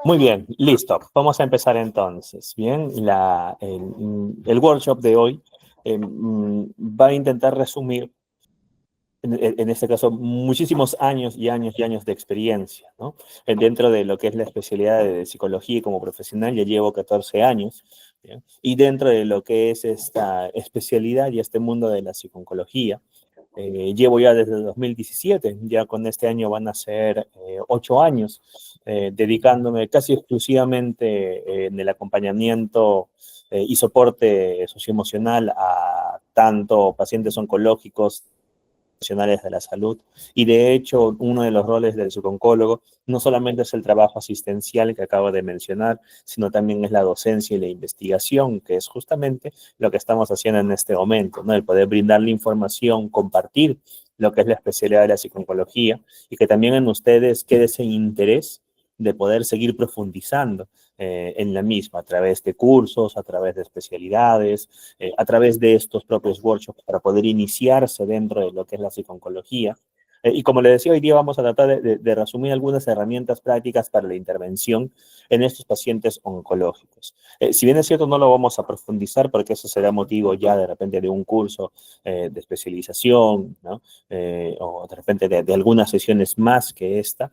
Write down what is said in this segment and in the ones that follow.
Muy bien, listo. Vamos a empezar entonces. Bien, el workshop de hoy va a intentar resumir, en este caso, muchísimos años y años y años de experiencia, ¿no? Dentro de lo que es la especialidad de psicología y como profesional ya llevo 14 años, ¿bien? Y dentro de lo que es esta especialidad y este mundo de la psiconcología, llevo ya desde el 2017, ya con este año van a ser 8 años, dedicándome casi exclusivamente en el acompañamiento y soporte socioemocional a tanto pacientes oncológicos, profesionales de la salud. Y de hecho, uno de los roles del psicooncólogo no solamente es el trabajo asistencial que acabo de mencionar, sino también es la docencia y la investigación, que es justamente lo que estamos haciendo en este momento, ¿no? El poder brindarle información, compartir lo que es la especialidad de la psicooncología y que también en ustedes quede ese interés de poder seguir profundizando en la misma, a través de cursos, a través de especialidades, a través de estos propios workshops para poder iniciarse dentro de lo que es la psicooncología. Y como le decía, hoy día vamos a tratar de resumir algunas herramientas prácticas para la intervención en estos pacientes oncológicos. Si bien es cierto, no lo vamos a profundizar porque eso será motivo ya de repente de un curso de especialización, ¿no? O de repente de algunas sesiones más que esta.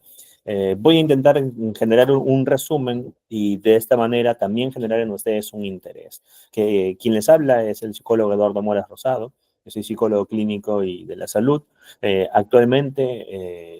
Voy a intentar generar un resumen y de esta manera también generar en ustedes un interés. Que quien les habla es el psicólogo Eduardo Moras Rosado. Yo soy psicólogo clínico y de la salud. Actualmente,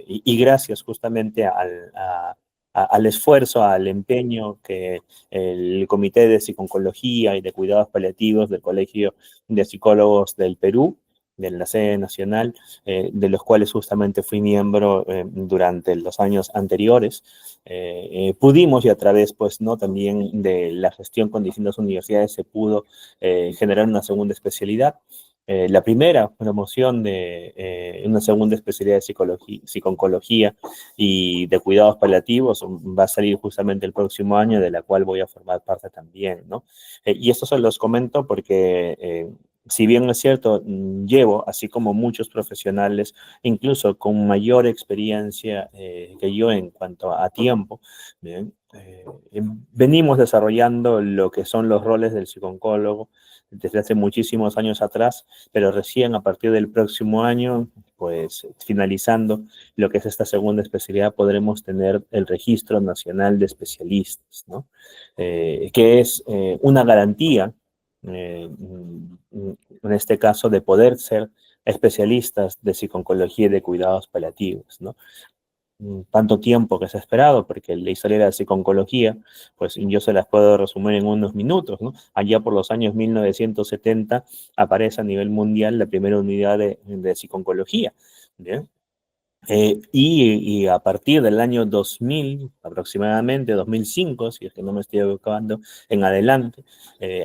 y gracias justamente al esfuerzo, al empeño que el Comité de Psiconcología y de Cuidados Paliativos del Colegio de Psicólogos del Perú, de la sede nacional, de los cuales justamente fui miembro durante los años anteriores, pudimos y a través, pues, ¿no? También de la gestión con distintas universidades se pudo generar una segunda especialidad. La primera promoción de una segunda especialidad de psiconcología y de cuidados paliativos va a salir justamente el próximo año, de la cual voy a formar parte también, ¿no? Y esto se los comento porque si bien es cierto, llevo, así como muchos profesionales, incluso con mayor experiencia que yo en cuanto a tiempo, ¿bien? Venimos desarrollando lo que son los roles del psicooncólogo desde hace muchísimos años atrás, pero recién a partir del próximo año, pues finalizando lo que es esta segunda especialidad, podremos tener el Registro Nacional de Especialistas, ¿no? Que es una garantía en este caso, de poder ser especialistas de psiconcología y de cuidados paliativos, ¿no? Tanto tiempo que se ha esperado, porque la historia de la psiconcología, pues yo se las puedo resumir en unos minutos, ¿no? Allá por los años 1970 aparece a nivel mundial la primera unidad de psiconcología, ¿bien? Y a partir del año 2000, aproximadamente 2005, si es que no me estoy equivocando, en adelante,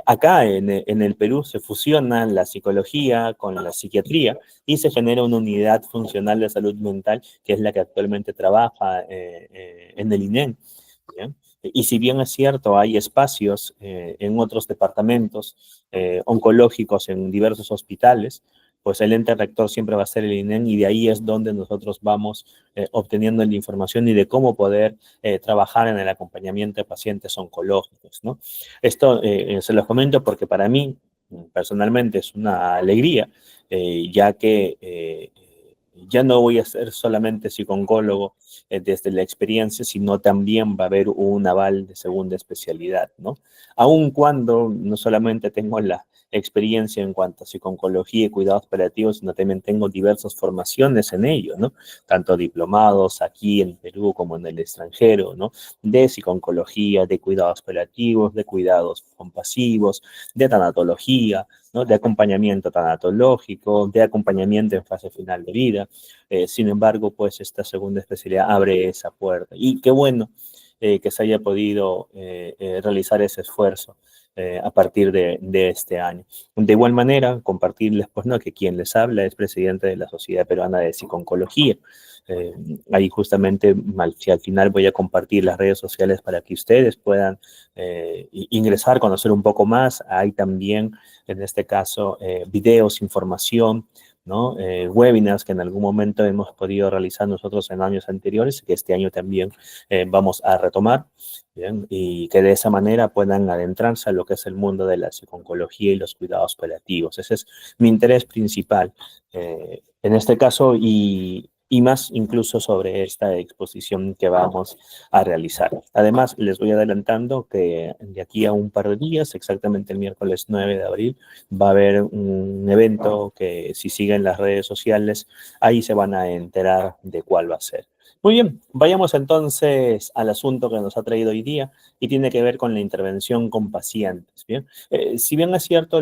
acá en el Perú se fusiona la psicología con la psiquiatría y se genera una unidad funcional de salud mental que es la que actualmente trabaja en el INEM. ¿Bien? Y si bien es cierto, hay espacios en otros departamentos oncológicos en diversos hospitales, pues el ente rector siempre va a ser el INEM y de ahí es donde nosotros vamos obteniendo la información y de cómo poder trabajar en el acompañamiento de pacientes oncológicos, ¿no? Esto se los comento porque para mí personalmente es una alegría, ya que ya no voy a ser solamente psicooncólogo desde la experiencia, sino también va a haber un aval de segunda especialidad, ¿no? Aun cuando no solamente tengo la experiencia en cuanto a psiconcología y cuidados paliativos, sino también tengo diversas formaciones en ello, ¿no? Tanto diplomados aquí en Perú como en el extranjero, ¿no? De psiconcología, de cuidados paliativos, de cuidados compasivos, de tanatología, ¿no? De acompañamiento tanatológico, de acompañamiento en fase final de vida. Sin embargo, pues esta segunda especialidad abre esa puerta. Y qué bueno que se haya podido realizar ese esfuerzo a partir de este año. De igual manera, compartirles, pues, ¿no? Que quien les habla es presidente de la Sociedad Peruana de Psiconcología. Eh, Ahí justamente, si al final voy a compartir las redes sociales para que ustedes puedan ingresar, conocer un poco más. Hay también, en este caso, videos, información ¿no? Webinars que en algún momento hemos podido realizar nosotros en años anteriores, que este año también vamos a retomar, ¿bien? Y que de esa manera puedan adentrarse a lo que es el mundo de la psiconcología y los cuidados paliativos. Ese es mi interés principal en este caso y más incluso sobre esta exposición que vamos a realizar. Además, les voy adelantando que de aquí a un par de días, exactamente el miércoles 9 de abril, va a haber un evento que si siguen las redes sociales, ahí se van a enterar de cuál va a ser. Muy bien, vayamos entonces al asunto que nos ha traído hoy día y tiene que ver con la intervención con pacientes. Bien, si bien es cierto,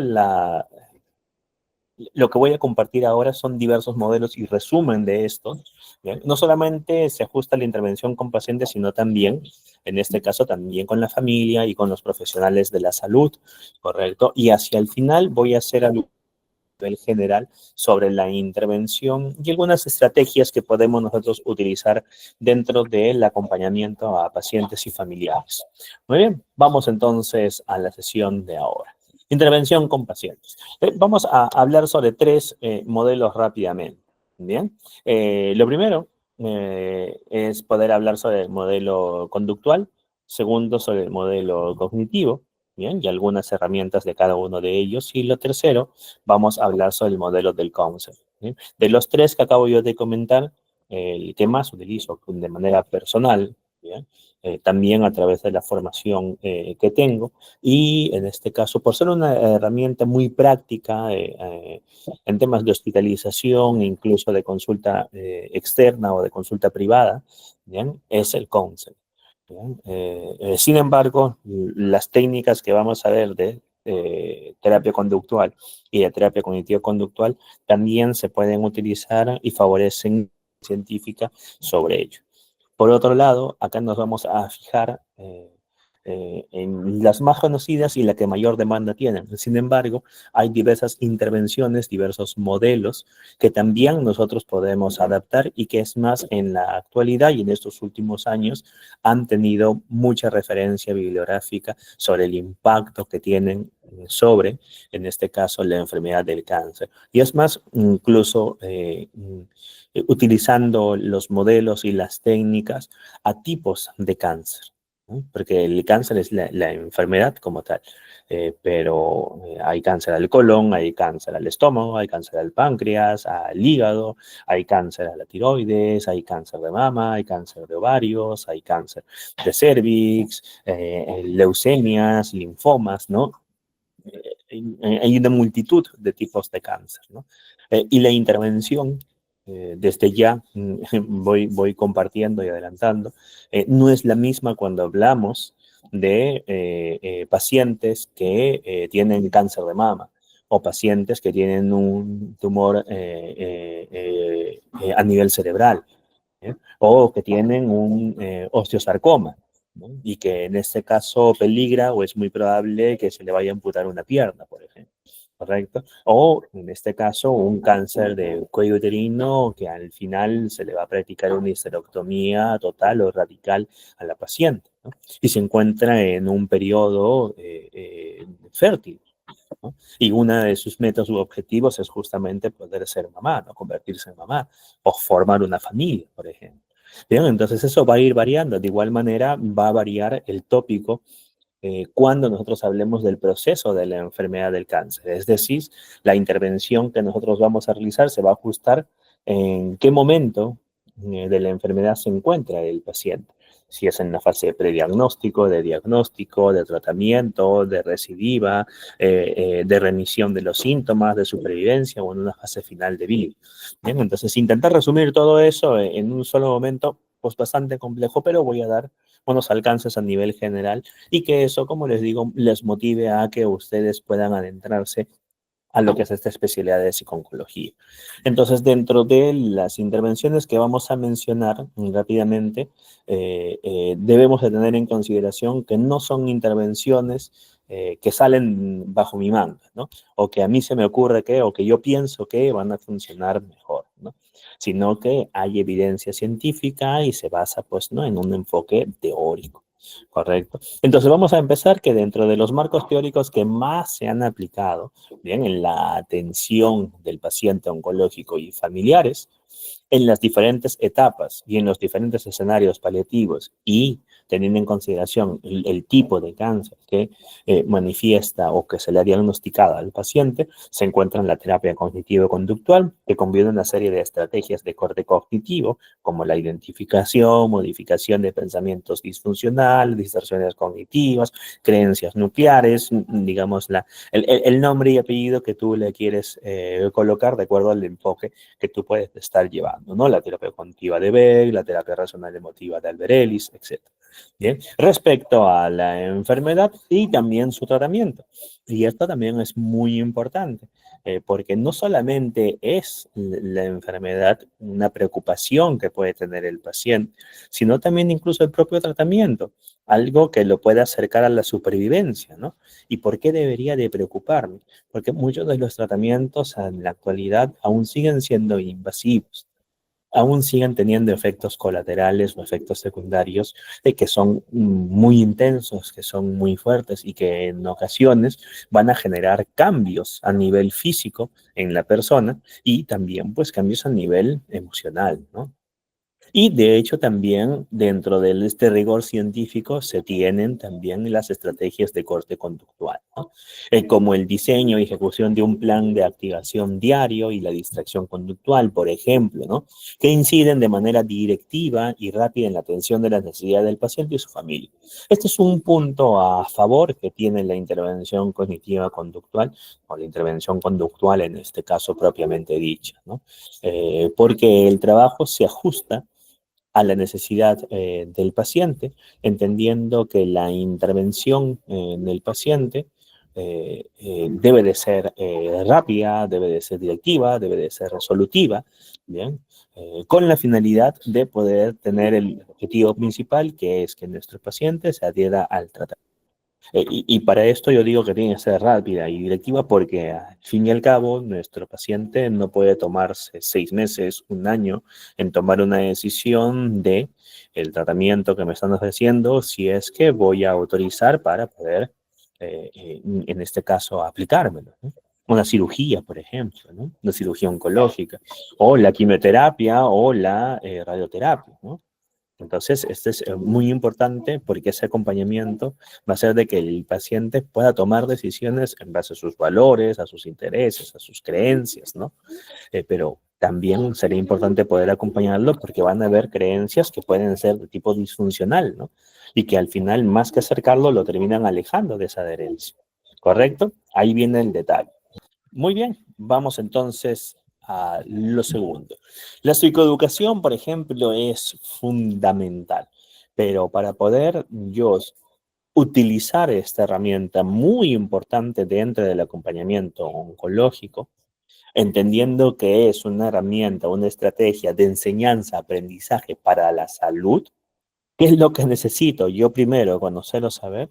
lo que voy a compartir ahora son diversos modelos y resumen de estos. ¿Bien? No solamente se ajusta la intervención con pacientes, sino también, en este caso, también con la familia y con los profesionales de la salud, ¿correcto? Y hacia el final voy a hacer algo nivel general sobre la intervención y algunas estrategias que podemos nosotros utilizar dentro del acompañamiento a pacientes y familiares. Muy bien, vamos entonces a la sesión de ahora. Intervención con pacientes. Vamos a hablar sobre tres modelos rápidamente. Bien, lo primero es poder hablar sobre el modelo conductual, segundo sobre el modelo cognitivo, bien, y algunas herramientas de cada uno de ellos, y lo tercero, vamos a hablar sobre el modelo del concept. ¿Sí? De los tres que acabo yo de comentar, el que más utilizo de manera personal, ¿bien? También a través de la formación que tengo, y en este caso, por ser una herramienta muy práctica en temas de hospitalización, incluso de consulta externa o de consulta privada, ¿bien? Es el concept. Bien, sin embargo, las técnicas que vamos a ver de terapia conductual y de terapia cognitivo-conductual también se pueden utilizar y favorecen científica sobre ello. Por otro lado, acá nos vamos a fijar en las más conocidas y la que mayor demanda tienen. Sin embargo, hay diversas intervenciones, diversos modelos que también nosotros podemos adaptar y que es más en la actualidad y en estos últimos años han tenido mucha referencia bibliográfica sobre el impacto que tienen sobre, en este caso, la enfermedad del cáncer. Y es más, incluso utilizando los modelos y las técnicas a tipos de cáncer, ¿no? Porque el cáncer es la enfermedad como tal, pero hay cáncer al colon, hay cáncer al estómago, hay cáncer al páncreas, al hígado, hay cáncer a la tiroides, hay cáncer de mama, hay cáncer de ovarios, hay cáncer de cervix, leucemias, linfomas, ¿no? Hay una multitud de tipos de cáncer, ¿no? Y la intervención, desde ya voy compartiendo y adelantando, no es la misma cuando hablamos de pacientes que tienen cáncer de mama o pacientes que tienen un tumor a nivel cerebral, o que tienen un osteosarcoma, ¿no? Y que en este caso peligra o es muy probable que se le vaya a amputar una pierna, por ejemplo. ¿Correcto? O en este caso un cáncer de cuello uterino que al final se le va a practicar una histerectomía total o radical a la paciente, ¿no? Y se encuentra en un periodo fértil, ¿no? Y uno de sus metas u objetivos es justamente poder ser mamá, ¿no? Convertirse en mamá o formar una familia, por ejemplo. Bien, entonces eso va a ir variando. De igual manera va a variar el tópico cuando nosotros hablemos del proceso de la enfermedad del cáncer. Es decir, la intervención que nosotros vamos a realizar se va a ajustar en qué momento de la enfermedad se encuentra el paciente. Si es en la fase de prediagnóstico, de diagnóstico, de tratamiento, de recidiva, de remisión de los síntomas, de supervivencia o en una fase final de vida. Bien, entonces, intentar resumir todo eso en un solo momento, pues bastante complejo, pero voy a dar unos alcances a nivel general y que eso, como les digo, les motive a que ustedes puedan adentrarse a lo que es esta especialidad de psiconcología. Entonces, dentro de las intervenciones que vamos a mencionar rápidamente, debemos de tener en consideración que no son intervenciones que salen bajo mi manga, ¿no? O que a mí se me ocurre que, o que yo pienso que van a funcionar mejor, ¿no? Sino que hay evidencia científica y se basa, pues, ¿no? En un enfoque teórico. Correcto. Entonces vamos a empezar que dentro de los marcos teóricos que más se han aplicado, bien, en la atención del paciente oncológico y familiares, en las diferentes etapas y en los diferentes escenarios paliativos y teniendo en consideración el tipo de cáncer que manifiesta o que se le ha diagnosticado al paciente, se encuentra en la terapia cognitivo-conductual, que combina una serie de estrategias de corte cognitivo, como la identificación, modificación de pensamientos disfuncionales, distorsiones cognitivas, creencias nucleares, digamos, el nombre y apellido que tú le quieres colocar de acuerdo al enfoque que tú puedes estar llevando, ¿no? La terapia cognitiva de Beck, la terapia racional emotiva de Albert Ellis, etc. Bien, respecto a la enfermedad y también su tratamiento. Y esto también es muy importante, porque no solamente es la enfermedad una preocupación que puede tener el paciente, sino también incluso el propio tratamiento, algo que lo puede acercar a la supervivencia, ¿no? ¿Y por qué debería de preocuparme? Porque muchos de los tratamientos en la actualidad aún siguen siendo invasivos, aún siguen teniendo efectos colaterales o efectos secundarios que son muy intensos, que son muy fuertes y que en ocasiones van a generar cambios a nivel físico en la persona y también pues cambios a nivel emocional, ¿no? Y de hecho también dentro de este rigor científico se tienen también las estrategias de corte conductual, ¿no? Como el diseño y ejecución de un plan de activación diario y la distracción conductual, por ejemplo, ¿no? Que inciden de manera directiva y rápida en la atención de las necesidades del paciente y su familia. Este es un punto a favor que tiene la intervención cognitiva conductual o la intervención conductual en este caso propiamente dicha, ¿no? Porque el trabajo se ajusta a la necesidad del paciente, entendiendo que la intervención en el paciente debe de ser rápida, debe de ser directiva, debe de ser resolutiva, ¿bien? Con la finalidad de poder tener el objetivo principal, que es que nuestro paciente se adhiera al tratamiento. Y para esto yo digo que tiene que ser rápida y directiva porque al fin y al cabo nuestro paciente no puede tomarse 6 meses, un año en tomar una decisión de el tratamiento que me están ofreciendo si es que voy a autorizar para poder, en este caso, aplicármelo, ¿no? Una cirugía, por ejemplo, ¿no? Una cirugía oncológica, o la quimioterapia o la radioterapia, ¿no? Entonces, este es muy importante porque ese acompañamiento va a hacer de que el paciente pueda tomar decisiones en base a sus valores, a sus intereses, a sus creencias, ¿no? Pero también sería importante poder acompañarlo porque van a haber creencias que pueden ser de tipo disfuncional, ¿no? Y que al final, más que acercarlo, lo terminan alejando de esa adherencia. ¿Correcto? Ahí viene el detalle. Muy bien, vamos entonces a lo segundo. La psicoeducación, por ejemplo, es fundamental, pero para poder yo utilizar esta herramienta muy importante dentro del acompañamiento oncológico, entendiendo que es una herramienta, una estrategia de enseñanza, aprendizaje para la salud, ¿qué es lo que necesito? Yo primero conocer o saber.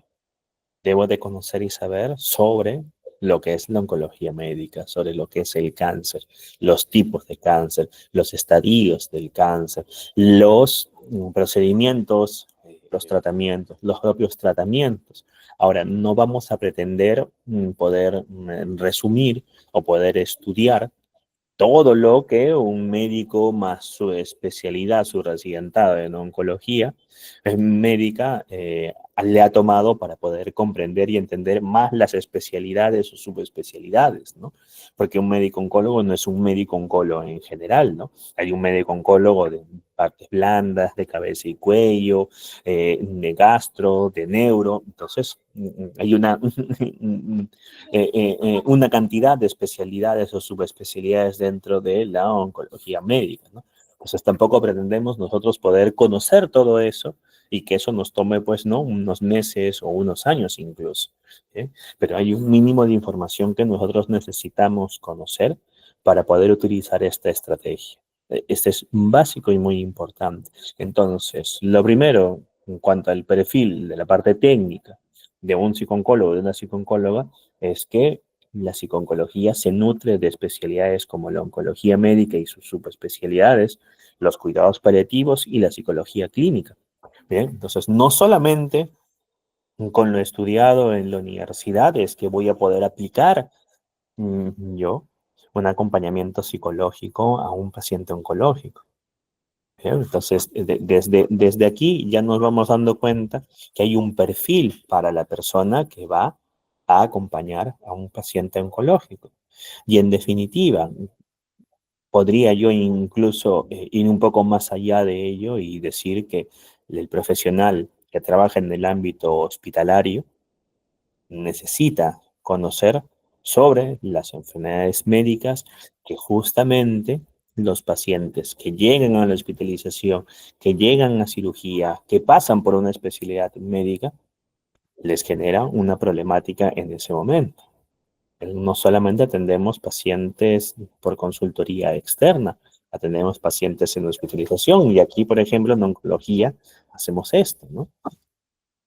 Debo de conocer y saber sobre lo que es la oncología médica, sobre lo que es el cáncer, los tipos de cáncer, los estadios del cáncer, los procedimientos, los tratamientos, los propios tratamientos. Ahora, no vamos a pretender poder resumir o poder estudiar todo lo que un médico más su especialidad, su residentado en oncología médica, le ha tomado para poder comprender y entender más las especialidades o subespecialidades, ¿no? Porque un médico oncólogo no es un médico oncólogo en general, ¿no? Hay un médico oncólogo de partes blandas, de cabeza y cuello, de gastro, de neuro, entonces hay una cantidad de especialidades o subespecialidades dentro de la oncología médica, ¿no? Entonces tampoco pretendemos nosotros poder conocer todo eso y que eso nos tome, pues, ¿no? Unos meses o unos años incluso, ¿sí? Pero hay un mínimo de información que nosotros necesitamos conocer para poder utilizar esta estrategia. Este es básico y muy importante. Entonces, lo primero, en cuanto al perfil de la parte técnica de un psicooncólogo o de una psicooncóloga, es que la psicooncología se nutre de especialidades como la oncología médica y sus subespecialidades, los cuidados paliativos y la psicología clínica. Bien, entonces no solamente con lo estudiado en la universidad es que voy a poder aplicar yo un acompañamiento psicológico a un paciente oncológico. Bien, entonces, desde aquí ya nos vamos dando cuenta que hay un perfil para la persona que va a acompañar a un paciente oncológico. Y en definitiva, podría yo incluso ir un poco más allá de ello y decir que el profesional que trabaja en el ámbito hospitalario necesita conocer sobre las enfermedades médicas que justamente los pacientes que llegan a la hospitalización, que llegan a cirugía, que pasan por una especialidad médica, les genera una problemática en ese momento. No solamente atendemos pacientes por consultoría externa, atendemos pacientes en hospitalización y aquí, por ejemplo, en oncología hacemos esto, ¿no?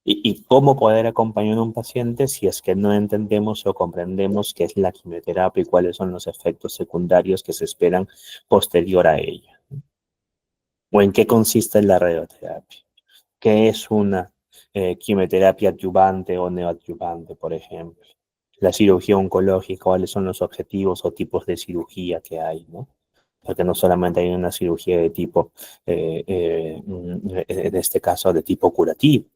Y cómo poder acompañar a un paciente si es que no entendemos o comprendemos qué es la quimioterapia y cuáles son los efectos secundarios que se esperan posterior a ella. O en qué consiste la radioterapia. ¿Qué es una quimioterapia adyuvante o neoadyuvante, por ejemplo? La cirugía oncológica, cuáles son los objetivos o tipos de cirugía que hay, ¿no? Porque no solamente hay una cirugía de tipo, en este caso, de tipo curativo.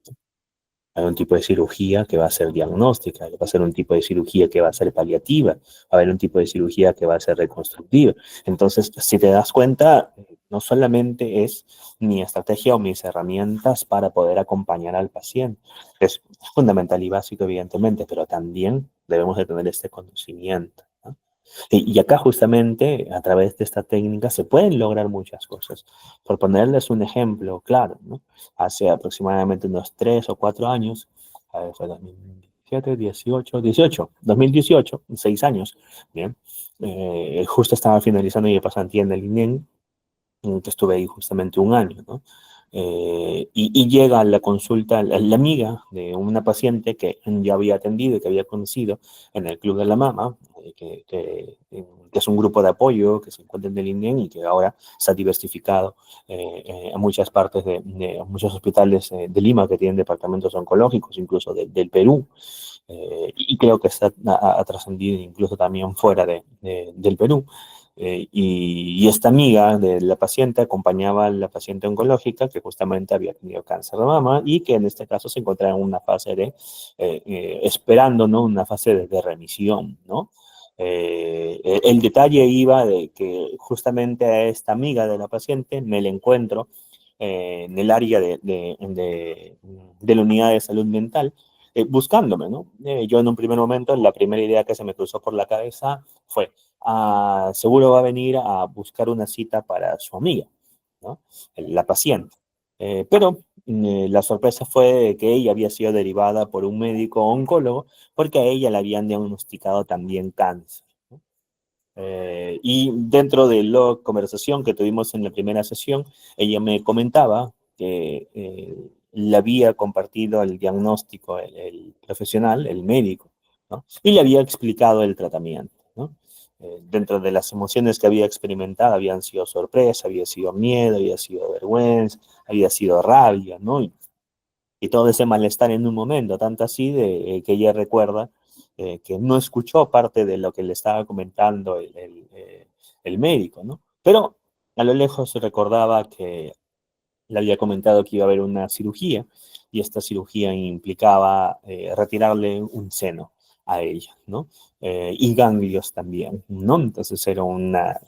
Hay un tipo de cirugía que va a ser diagnóstica, va a ser un tipo de cirugía que va a ser paliativa, va a haber un tipo de cirugía que va a ser reconstructiva. Entonces, si te das cuenta, no solamente es mi estrategia o mis herramientas para poder acompañar al paciente, es fundamental y básico, evidentemente, pero también debemos de tener este conocimiento, ¿no? Y acá justamente a través de esta técnica se pueden lograr muchas cosas. Por ponerles un ejemplo claro, ¿no? Hace aproximadamente unos 3 o 4 años, a ver, fue 2017, 2018, 6 años, bien, justo estaba finalizando mi pasantía en el INEM, que estuve ahí justamente un año, ¿no? Y llega a la consulta la amiga de una paciente que yo había atendido y que había conocido en el Club de la Mama, que es un grupo de apoyo que se encuentra en el INEM y que ahora se ha diversificado a muchas partes a muchos hospitales de Lima que tienen departamentos oncológicos, incluso del Perú. Y creo que ha trascendido incluso también fuera del Perú. Y esta amiga de la paciente acompañaba a la paciente oncológica que justamente había tenido cáncer de mama y que en este caso se encontraba en una fase esperando, ¿no? Una fase de remisión, ¿no? El detalle iba de que justamente a esta amiga de la paciente me la encuentro en el área de la unidad de salud mental, buscándome, ¿no? Yo en un primer momento, la primera idea que se me cruzó por la cabeza fue, seguro va a venir a buscar una cita para su amiga, ¿no? La paciente. Pero la sorpresa fue que ella había sido derivada por un médico oncólogo porque a ella le habían diagnosticado también cáncer, ¿no? Y dentro de la conversación que tuvimos en la primera sesión, ella me comentaba que le había compartido el diagnóstico el profesional, el médico, ¿no? Y le había explicado el tratamiento, ¿no? Dentro de las emociones que había experimentado, habían sido sorpresa, había sido miedo, había sido vergüenza, había sido rabia, ¿no? Y todo ese malestar en un momento, tanto así que ella recuerda que no escuchó parte de lo que le estaba comentando el médico, ¿no? Pero a lo lejos recordaba que le había comentado que iba a haber una cirugía y esta cirugía implicaba retirarle un seno a ella, ¿no? Y ganglios también, ¿no? Entonces era una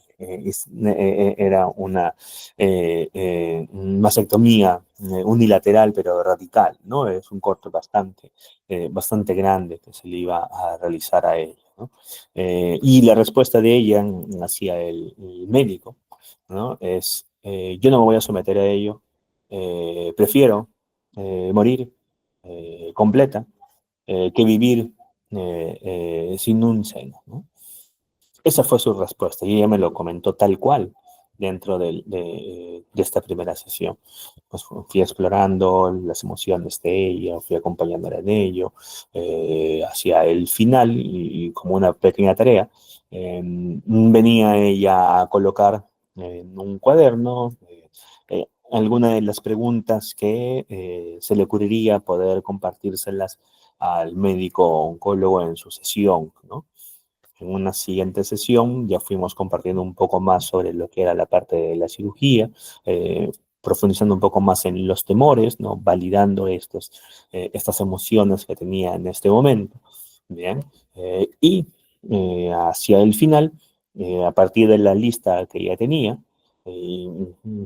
mastectomía unilateral pero radical, ¿no? Es un corte bastante grande que se le iba a realizar a ella, ¿no? Y la respuesta de ella hacia el médico, ¿no? Es, yo no me voy a someter a ello, prefiero morir completa que vivir sin un seno, ¿no? Esa fue su respuesta y ella me lo comentó tal cual dentro de esta primera sesión. Pues fui explorando las emociones de ella, fui acompañándola en ello, hacia el final y como una pequeña tarea, venía ella a colocar en un cuaderno alguna de las preguntas que se le ocurriría poder compartírselas al médico oncólogo en su sesión, ¿no? En una siguiente sesión ya fuimos compartiendo un poco más sobre lo que era la parte de la cirugía, eh, profundizando un poco más en los temores, ¿no? Validando estas emociones que tenía en este momento. Bien, hacia el final, a partir de la lista que ya tenía,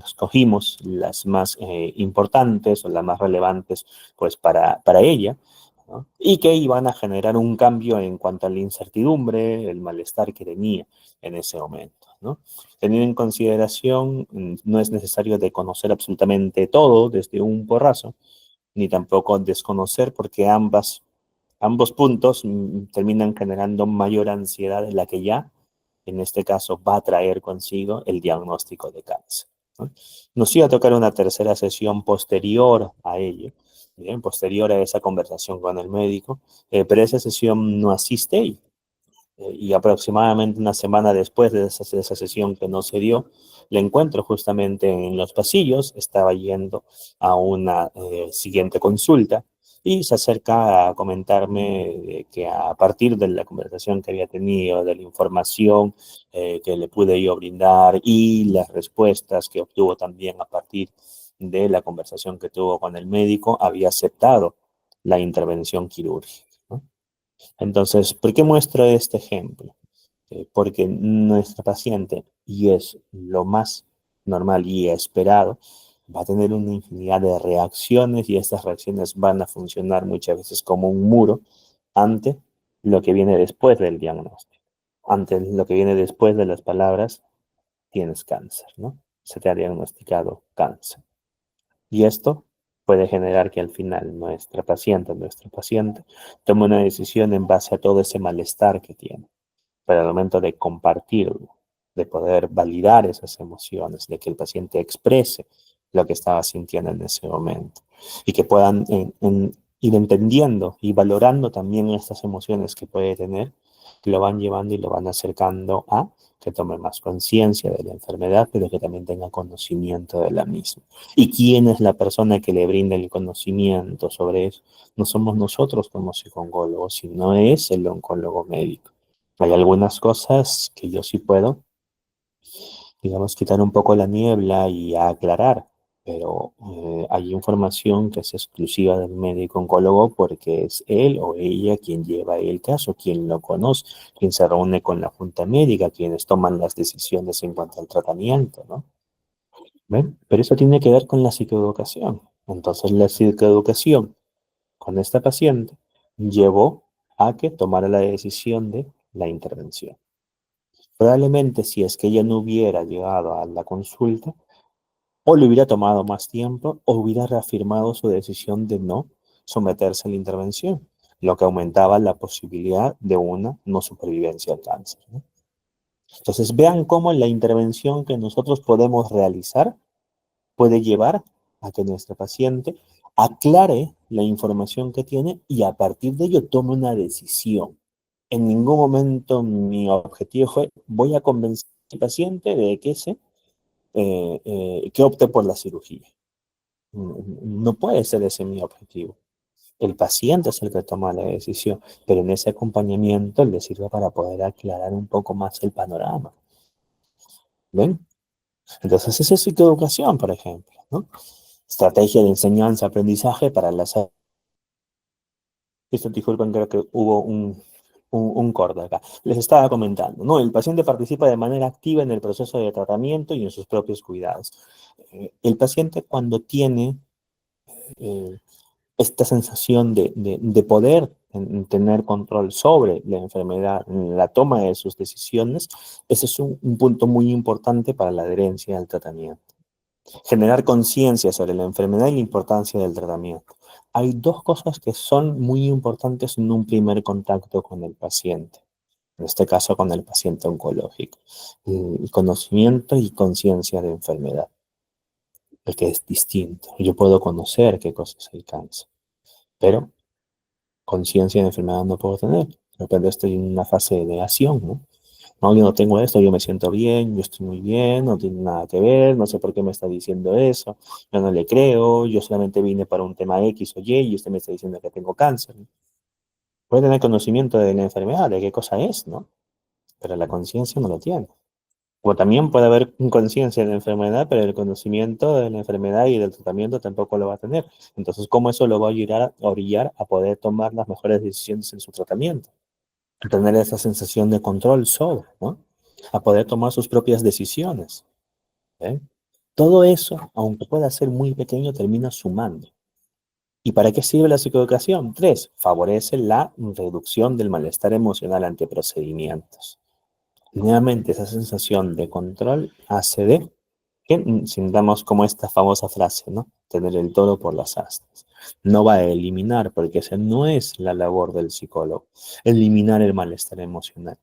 escogimos las más importantes o las más relevantes pues para ella, ¿no? Y que iban a generar un cambio en cuanto a la incertidumbre, el malestar que tenía en ese momento, ¿no? Teniendo en consideración, no es necesario de conocer absolutamente todo desde un porrazo, ni tampoco desconocer, porque ambos puntos terminan generando mayor ansiedad de la que ya, en este caso, va a traer consigo el diagnóstico de cáncer, ¿no? Nos iba a tocar una tercera sesión posterior a ello, bien, posterior a esa conversación con el médico, pero esa sesión no asiste y aproximadamente una semana después de esa sesión que no se dio, le encuentro justamente en los pasillos, estaba yendo a una siguiente consulta y se acerca a comentarme que a partir de la conversación que había tenido, de la información que le pude yo brindar y las respuestas que obtuvo también a partir de la conversación que tuvo con el médico, había aceptado la intervención quirúrgica, ¿no? Entonces, ¿por qué muestro este ejemplo? Porque nuestra paciente, y es lo más normal y esperado, va a tener una infinidad de reacciones y estas reacciones van a funcionar muchas veces como un muro ante lo que viene después del diagnóstico, ante lo que viene después de las palabras, tienes cáncer, ¿no? Se te ha diagnosticado cáncer. Y esto puede generar que al final nuestro paciente, tome una decisión en base a todo ese malestar que tiene. Pero al momento de compartirlo, de poder validar esas emociones, de que el paciente exprese lo que estaba sintiendo en ese momento y que puedan ir entendiendo y valorando también estas emociones que puede tener, lo van llevando y lo van acercando a que tome más conciencia de la enfermedad, pero que también tenga conocimiento de la misma. ¿Y quién es la persona que le brinda el conocimiento sobre eso? No somos nosotros como psicólogos, sino es el oncólogo médico. Hay algunas cosas que yo sí puedo, digamos, quitar un poco la niebla y aclarar, pero hay información que es exclusiva del médico oncólogo porque es él o ella quien lleva el caso, quien lo conoce, quien se reúne con la junta médica, quienes toman las decisiones en cuanto al tratamiento, ¿no? ¿Ven? Pero eso tiene que ver con la psicoeducación. Entonces, la psicoeducación con esta paciente llevó a que tomara la decisión de la intervención. Probablemente si es que ella no hubiera llegado a la consulta, o le hubiera tomado más tiempo, o hubiera reafirmado su decisión de no someterse a la intervención, lo que aumentaba la posibilidad de una no supervivencia al cáncer, ¿no? Entonces, vean cómo la intervención que nosotros podemos realizar puede llevar a que nuestra paciente aclare la información que tiene y a partir de ello tome una decisión. En ningún momento mi objetivo fue, voy a convencer al paciente de que opte por la cirugía. No puede ser ese mi objetivo. El paciente es el que toma la decisión, pero en ese acompañamiento le sirve para poder aclarar un poco más el panorama. ¿Ven? Entonces, esa es psicoeducación, por ejemplo, ¿no? Estrategia de enseñanza, aprendizaje para las... Esto, disculpen, creo que hubo un corte acá. Les estaba comentando, ¿no? El paciente participa de manera activa en el proceso de tratamiento y en sus propios cuidados. El paciente cuando tiene eh, esta sensación de poder tener control sobre la enfermedad, la toma de sus decisiones, ese es un punto muy importante para la adherencia al tratamiento. Generar conciencia sobre la enfermedad y la importancia del tratamiento. Hay dos cosas que son muy importantes en un primer contacto con el paciente, en este caso con el paciente oncológico. El conocimiento y conciencia de enfermedad, el que es distinto. Yo puedo conocer qué cosa es el cáncer, pero conciencia de enfermedad no puedo tener. De repente estoy en una fase de negación, ¿no? No, yo no tengo esto, yo me siento bien, yo estoy muy bien, no tiene nada que ver, no sé por qué me está diciendo eso, yo no le creo, yo solamente vine para un tema X o Y usted me está diciendo que tengo cáncer. Puede tener conocimiento de la enfermedad, de qué cosa es, ¿no? Pero la conciencia no lo tiene. O también puede haber conciencia de la enfermedad, pero el conocimiento de la enfermedad y del tratamiento tampoco lo va a tener. Entonces, ¿cómo eso lo va a ayudar a orillar a poder tomar las mejores decisiones en su tratamiento? A tener esa sensación de control sobre, ¿no? A poder tomar sus propias decisiones. ¿Eh? Todo eso, aunque pueda ser muy pequeño, termina sumando. ¿Y para qué sirve la psicoeducación? Tres, favorece la reducción del malestar emocional ante procedimientos. Nuevamente, esa sensación de control hace de que sintamos como esta famosa frase, ¿no? Tener el toro por las astas. No va a eliminar, porque esa no es la labor del psicólogo, eliminar el malestar emocional.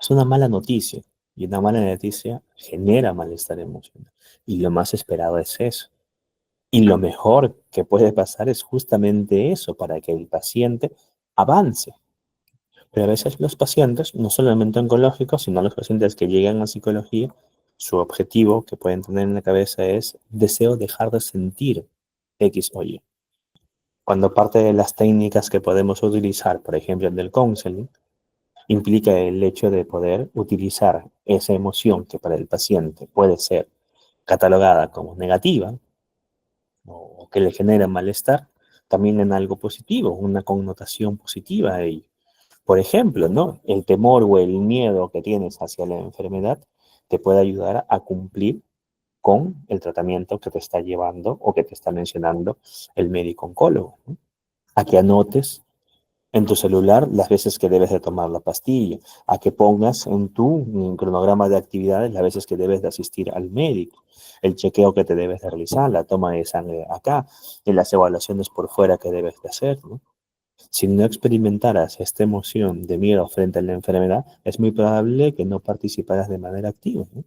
Es una mala noticia, y una mala noticia genera malestar emocional. Y lo más esperado es eso. Y lo mejor que puede pasar es justamente eso, para que el paciente avance. Pero a veces los pacientes, no solamente oncológicos, sino los pacientes que llegan a psicología, su objetivo que pueden tener en la cabeza es deseo dejar de sentir X o Y. Cuando parte de las técnicas que podemos utilizar, por ejemplo, en el counseling, implica el hecho de poder utilizar esa emoción que para el paciente puede ser catalogada como negativa o que le genera malestar, también en algo positivo, una connotación positiva a ello. Por ejemplo, ¿no? El temor o el miedo que tienes hacia la enfermedad te puede ayudar a cumplir con el tratamiento que te está llevando o que te está mencionando el médico oncólogo, ¿no? A que anotes en tu celular las veces que debes de tomar la pastilla, a que pongas en tu cronograma de actividades las veces que debes de asistir al médico, el chequeo que te debes de realizar, la toma de sangre acá, y las evaluaciones por fuera que debes de hacer, ¿no? Si no experimentaras esta emoción de miedo frente a la enfermedad, es muy probable que no participaras de manera activa, ¿no?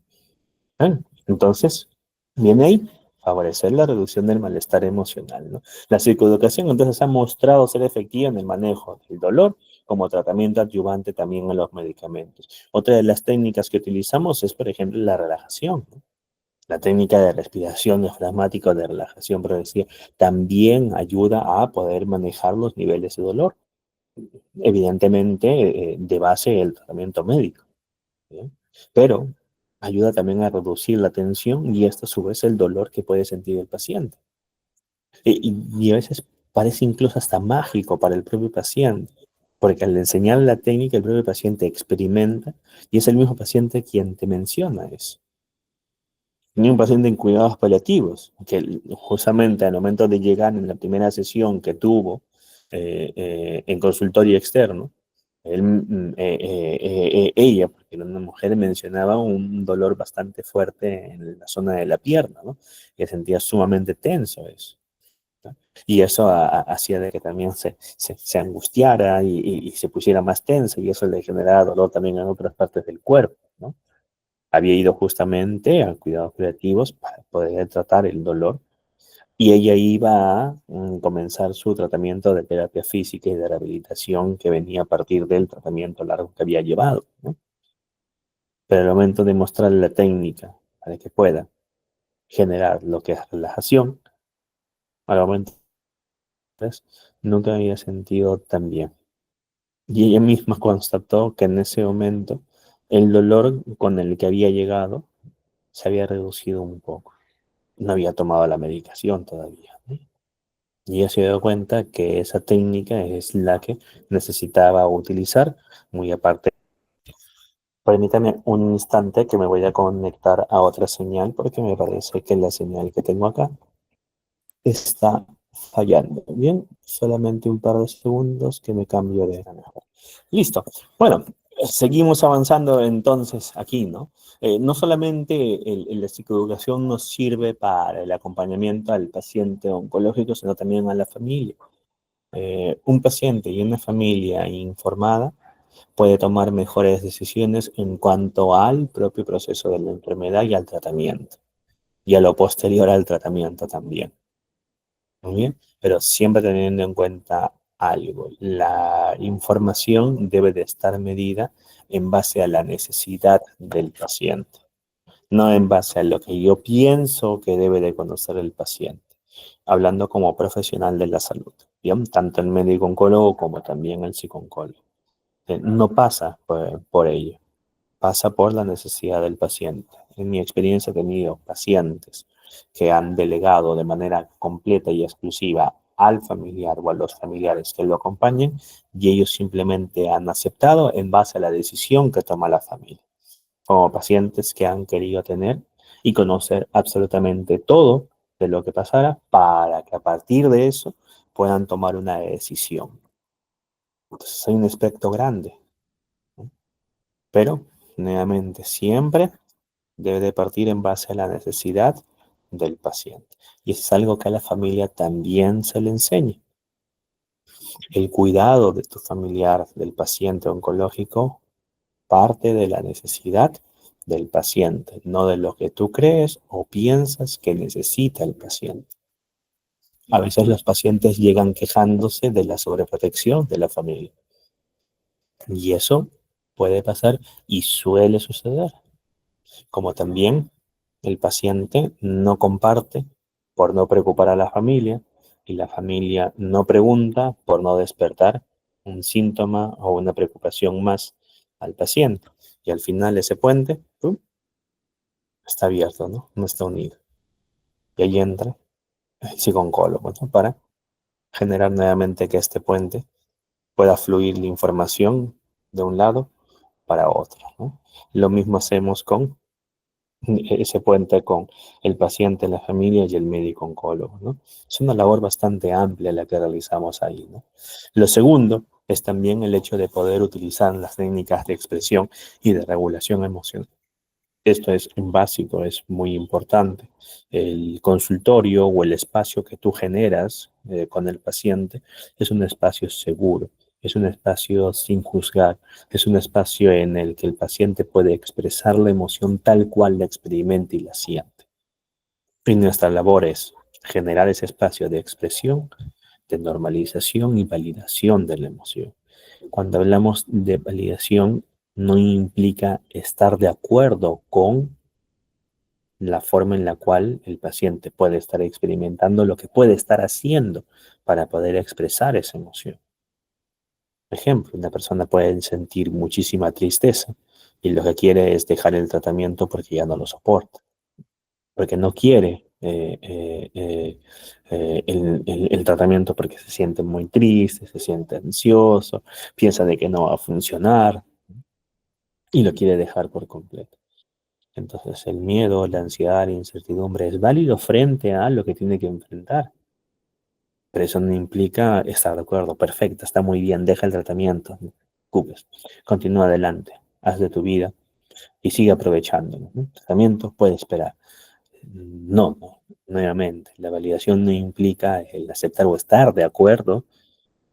Entonces, viene ahí favorecer la reducción del malestar emocional, ¿no? La psicoeducación entonces ha mostrado ser efectiva en el manejo del dolor como tratamiento adyuvante también a los medicamentos. Otra de las técnicas que utilizamos es, por ejemplo, la relajación, ¿no? La técnica de respiración diafragmática o de relajación progresiva también ayuda a poder manejar los niveles de dolor, evidentemente de base el tratamiento médico, ¿sí? Pero ayuda también a reducir la tensión y esto a su vez el dolor que puede sentir el paciente. Y a veces parece incluso hasta mágico para el propio paciente, porque al enseñar la técnica el propio paciente experimenta y es el mismo paciente quien te menciona eso. Tenía un paciente en cuidados paliativos, que justamente al momento de llegar en la primera sesión que tuvo en consultorio externo, ella, porque era una mujer, mencionaba un dolor bastante fuerte en la zona de la pierna, ¿no? Que sentía sumamente tenso eso, ¿no? Y eso hacía de que también se angustiara y se pusiera más tensa y eso le generaba dolor también en otras partes del cuerpo, ¿no? Había ido justamente a cuidados paliativos para poder tratar el dolor y ella iba a comenzar su tratamiento de terapia física y de rehabilitación que venía a partir del tratamiento largo que había llevado, ¿no? Pero al momento de mostrarle la técnica para que pueda generar lo que es relajación, al momento pues, nunca había sentido tan bien. Y ella misma constató que en ese momento el dolor con el que había llegado se había reducido un poco. No había tomado la medicación todavía, ¿no? Y ella se dio cuenta que esa técnica es la que necesitaba utilizar, muy aparte. Permítame un instante que me voy a conectar a otra señal porque me parece que la señal que tengo acá está fallando. Bien, solamente un par de segundos que me cambio de canal. Listo. Bueno, seguimos avanzando entonces aquí, ¿no? No solamente la psicoeducación nos sirve para el acompañamiento al paciente oncológico, sino también a la familia. Un paciente y una familia informada puede tomar mejores decisiones en cuanto al propio proceso de la enfermedad y al tratamiento, y a lo posterior al tratamiento también. Muy bien, pero siempre teniendo en cuenta algo. La información debe de estar medida en base a la necesidad del paciente, no en base a lo que yo pienso que debe de conocer el paciente, hablando como profesional de la salud, ¿bien? Tanto el médico oncólogo como también el psicooncólogo. No pasa por ello, pasa por la necesidad del paciente. En mi experiencia he tenido pacientes que han delegado de manera completa y exclusiva al familiar o a los familiares que lo acompañen y ellos simplemente han aceptado en base a la decisión que toma la familia, como pacientes que han querido tener y conocer absolutamente todo de lo que pasara para que a partir de eso puedan tomar una decisión. Entonces hay un espectro grande, ¿no? Pero nuevamente siempre debe de partir en base a la necesidad del paciente. Y eso es algo que a la familia también se le enseña. El cuidado de tu familiar, del paciente oncológico, parte de la necesidad del paciente, no de lo que tú crees o piensas que necesita el paciente. A veces los pacientes llegan quejándose de la sobreprotección de la familia. Y eso puede pasar y suele suceder. Como también el paciente no comparte por no preocupar a la familia y la familia no pregunta por no despertar un síntoma o una preocupación más al paciente. Y al final ese puente ¡pum!, está abierto, ¿no? No está unido. Y ahí entra el psicooncólogo, ¿no? Para generar nuevamente que este puente pueda fluir la información de un lado para otro, ¿no? Lo mismo hacemos con ese puente con el paciente, la familia y el médico oncólogo, ¿no? Es una labor bastante amplia la que realizamos ahí, ¿no? Lo segundo es también el hecho de poder utilizar las técnicas de expresión y de regulación emocional. Esto es básico, es muy importante. El consultorio o el espacio que tú generas con el paciente es un espacio seguro, es un espacio sin juzgar, es un espacio en el que el paciente puede expresar la emoción tal cual la experimenta y la siente. Y nuestra labor es generar ese espacio de expresión, de normalización y validación de la emoción. Cuando hablamos de validación, no implica estar de acuerdo con la forma en la cual el paciente puede estar experimentando lo que puede estar haciendo para poder expresar esa emoción. Por ejemplo, una persona puede sentir muchísima tristeza y lo que quiere es dejar el tratamiento porque ya no lo soporta, porque no quiere el tratamiento porque se siente muy triste, se siente ansioso, piensa de que no va a funcionar y lo quiere dejar por completo. Entonces el miedo, la ansiedad, la incertidumbre es válido frente a lo que tiene que enfrentar. Pero eso no implica estar de acuerdo. Perfecto, está muy bien, deja el tratamiento. No te preocupes. Continúa adelante, haz de tu vida y sigue aprovechándolo, ¿no? El tratamiento puede esperar. No, no, nuevamente, la validación no implica el aceptar o estar de acuerdo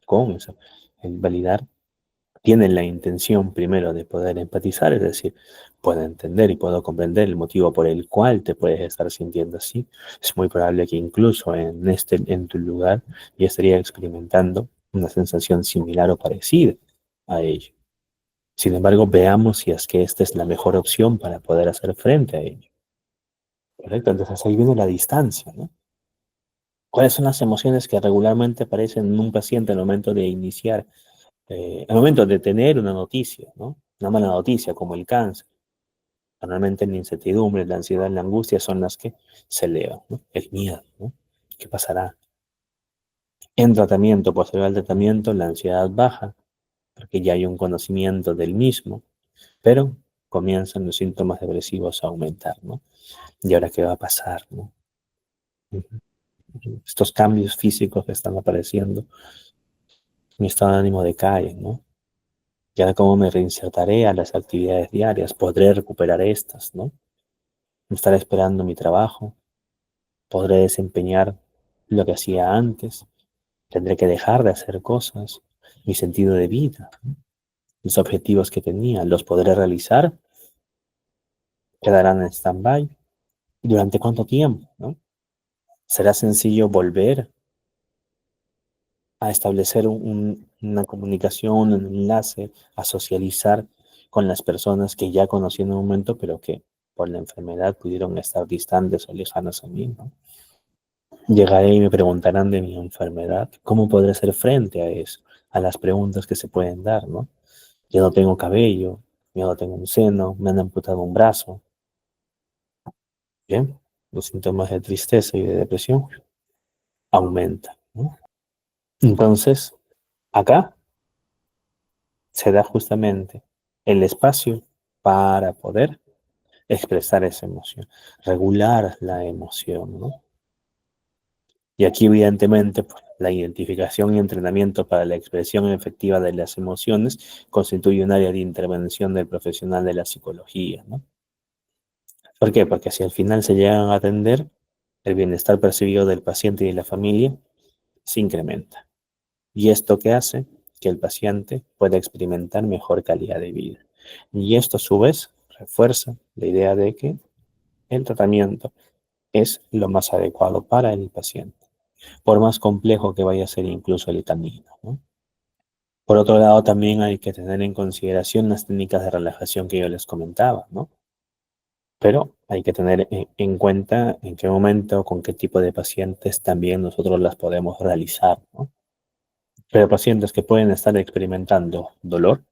con eso. El validar tienen la intención primero de poder empatizar, es decir, puedo entender y puedo comprender el motivo por el cual te puedes estar sintiendo así. Es muy probable que incluso en tu lugar ya estaría experimentando una sensación similar o parecida a ello. Sin embargo, veamos si es que esta es la mejor opción para poder hacer frente a ello. ¿Correcto? Entonces ahí viene la distancia, ¿no? ¿Cuáles son las emociones que regularmente aparecen en un paciente al momento de iniciar, al momento de tener una noticia, ¿no? Una mala noticia como el cáncer? Normalmente la incertidumbre, la ansiedad, la angustia son las que se elevan, ¿no? El miedo, ¿no? ¿Qué pasará? En tratamiento, posterior al tratamiento, la ansiedad baja porque ya hay un conocimiento del mismo, pero comienzan los síntomas depresivos a aumentar, ¿no? ¿Y ahora qué va a pasar, no? Estos cambios físicos que están apareciendo, mi estado de ánimo decae, ¿no? Ya cómo me reinsertaré a las actividades diarias, podré recuperar estas, ¿no? Estaré esperando mi trabajo, podré desempeñar lo que hacía antes, tendré que dejar de hacer cosas, mi sentido de vida, ¿no? Los objetivos que tenía, los podré realizar, quedarán en stand-by. ¿Durante cuánto tiempo, no? ¿Será sencillo volver a establecer una comunicación, un enlace, a socializar con las personas que ya conocí en un momento, pero que por la enfermedad pudieron estar distantes o lejanas a mí, ¿no? Llegaré y me preguntarán de mi enfermedad, ¿cómo podré hacer frente a eso? A las preguntas que se pueden dar, ¿no? Yo no tengo cabello, yo no tengo un seno, me han amputado un brazo, ¿bien? Los síntomas de tristeza y de depresión aumentan, ¿no? Entonces, acá se da justamente el espacio para poder expresar esa emoción, regular la emoción, ¿no? Y aquí, evidentemente, pues, la identificación y entrenamiento para la expresión efectiva de las emociones constituye un área de intervención del profesional de la psicología, ¿no? ¿Por qué? Porque si al final se llegan a atender, el bienestar percibido del paciente y de la familia se incrementa. ¿Y esto qué hace? Que el paciente pueda experimentar mejor calidad de vida. Y esto a su vez refuerza la idea de que el tratamiento es lo más adecuado para el paciente, por más complejo que vaya a ser incluso el camino, ¿no? Por otro lado, también hay que tener en consideración las técnicas de relajación que yo les comentaba, ¿no? Pero hay que tener en cuenta en qué momento, con qué tipo de pacientes también nosotros las podemos realizar, ¿no? Pero pacientes que pueden estar experimentando dolor,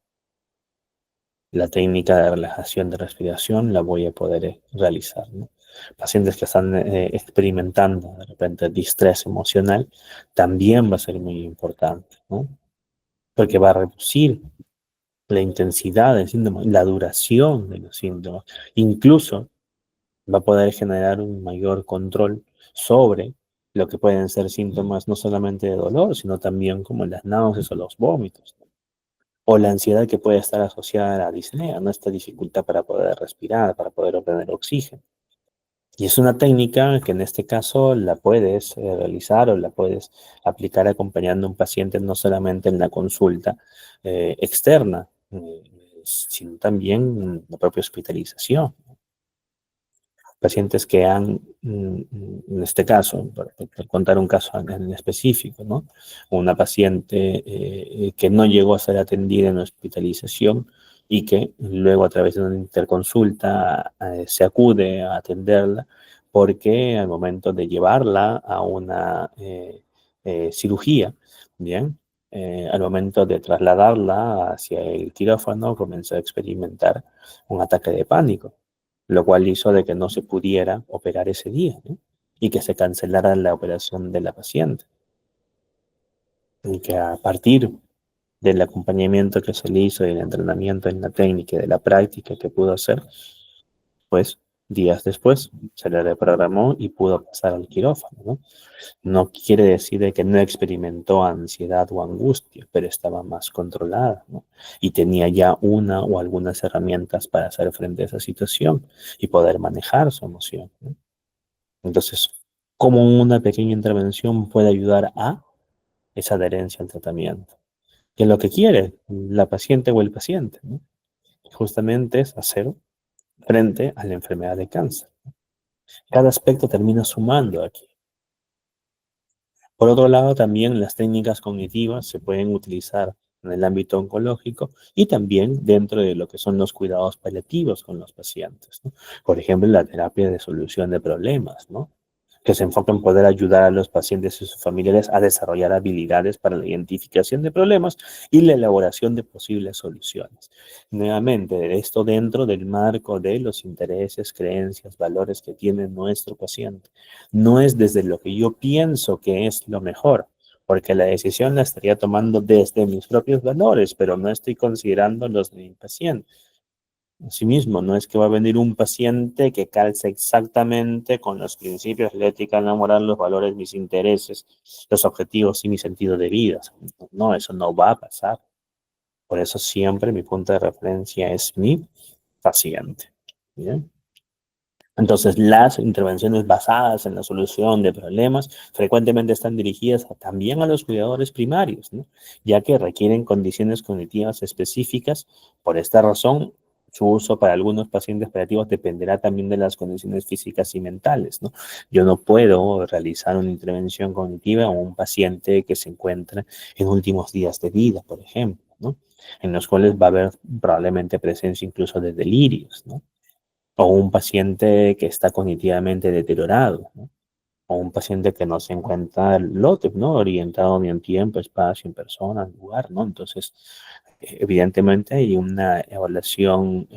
la técnica de relajación de respiración la voy a poder realizar, ¿no? Pacientes que están experimentando de repente distrés emocional, también va a ser muy importante, ¿no? Porque va a reducir la intensidad del síntoma, la duración de los síntomas, incluso va a poder generar un mayor control sobre lo que pueden ser síntomas no solamente de dolor, sino también como las náuseas o los vómitos, ¿no? O la ansiedad que puede estar asociada a la disnea, ¿no? Esta dificultad para poder respirar, para poder obtener oxígeno. Y es una técnica que en este caso la puedes realizar o la puedes aplicar acompañando a un paciente no solamente en la consulta externa, sino también en la propia hospitalización. Pacientes que han, en este caso, por contar un caso en específico, ¿no? Una paciente que no llegó a ser atendida en hospitalización y que luego a través de una interconsulta se acude a atenderla porque al momento de llevarla a una cirugía, ¿bien? Al momento de trasladarla hacia el quirófano comenzó a experimentar un ataque de pánico, lo cual hizo de que no se pudiera operar ese día, ¿no? Y que se cancelara la operación de la paciente. Y que a partir del acompañamiento que se le hizo, del entrenamiento en la técnica y de la práctica que pudo hacer, pues días después se le reprogramó y pudo pasar al quirófano, ¿no? No quiere decir de que no experimentó ansiedad o angustia, pero estaba más controlada, ¿no? Y tenía ya una o algunas herramientas para hacer frente a esa situación y poder manejar su emoción, ¿no? Entonces, ¿cómo una pequeña intervención puede ayudar a esa adherencia al tratamiento? Que lo que quiere la paciente o el paciente, ¿no? Justamente es hacer frente a la enfermedad de cáncer. Cada aspecto termina sumando aquí. Por otro lado, también las técnicas cognitivas se pueden utilizar en el ámbito oncológico y también dentro de lo que son los cuidados paliativos con los pacientes, ¿no? Por ejemplo, la terapia de solución de problemas, ¿no? Que se enfoca en poder ayudar a los pacientes y sus familiares a desarrollar habilidades para la identificación de problemas y la elaboración de posibles soluciones. Nuevamente, esto dentro del marco de los intereses, creencias, valores que tiene nuestro paciente. No es desde lo que yo pienso que es lo mejor, porque la decisión la estaría tomando desde mis propios valores, pero no estoy considerando los de mi paciente. Asimismo, no es que va a venir un paciente que calce exactamente con los principios, la ética, la moral, los valores, mis intereses, los objetivos y mi sentido de vida. No, eso no va a pasar. Por eso siempre mi punto de referencia es mi paciente. ¿Bien? Entonces, las intervenciones basadas en la solución de problemas frecuentemente están dirigidas también a los cuidadores primarios, ¿no? Ya que requieren condiciones cognitivas específicas. Por esta razón, Su uso para algunos pacientes paliativos dependerá también de las condiciones físicas y mentales, ¿no? Yo no puedo realizar una intervención cognitiva a un paciente que se encuentra en últimos días de vida, por ejemplo, ¿no? En los cuales va a haber probablemente presencia incluso de delirios, ¿no? O un paciente que está cognitivamente deteriorado, ¿no? O un paciente que no se encuentra lote, ¿no? Orientado ni en tiempo, espacio, en persona, en lugar, ¿no? Entonces, evidentemente hay una evaluación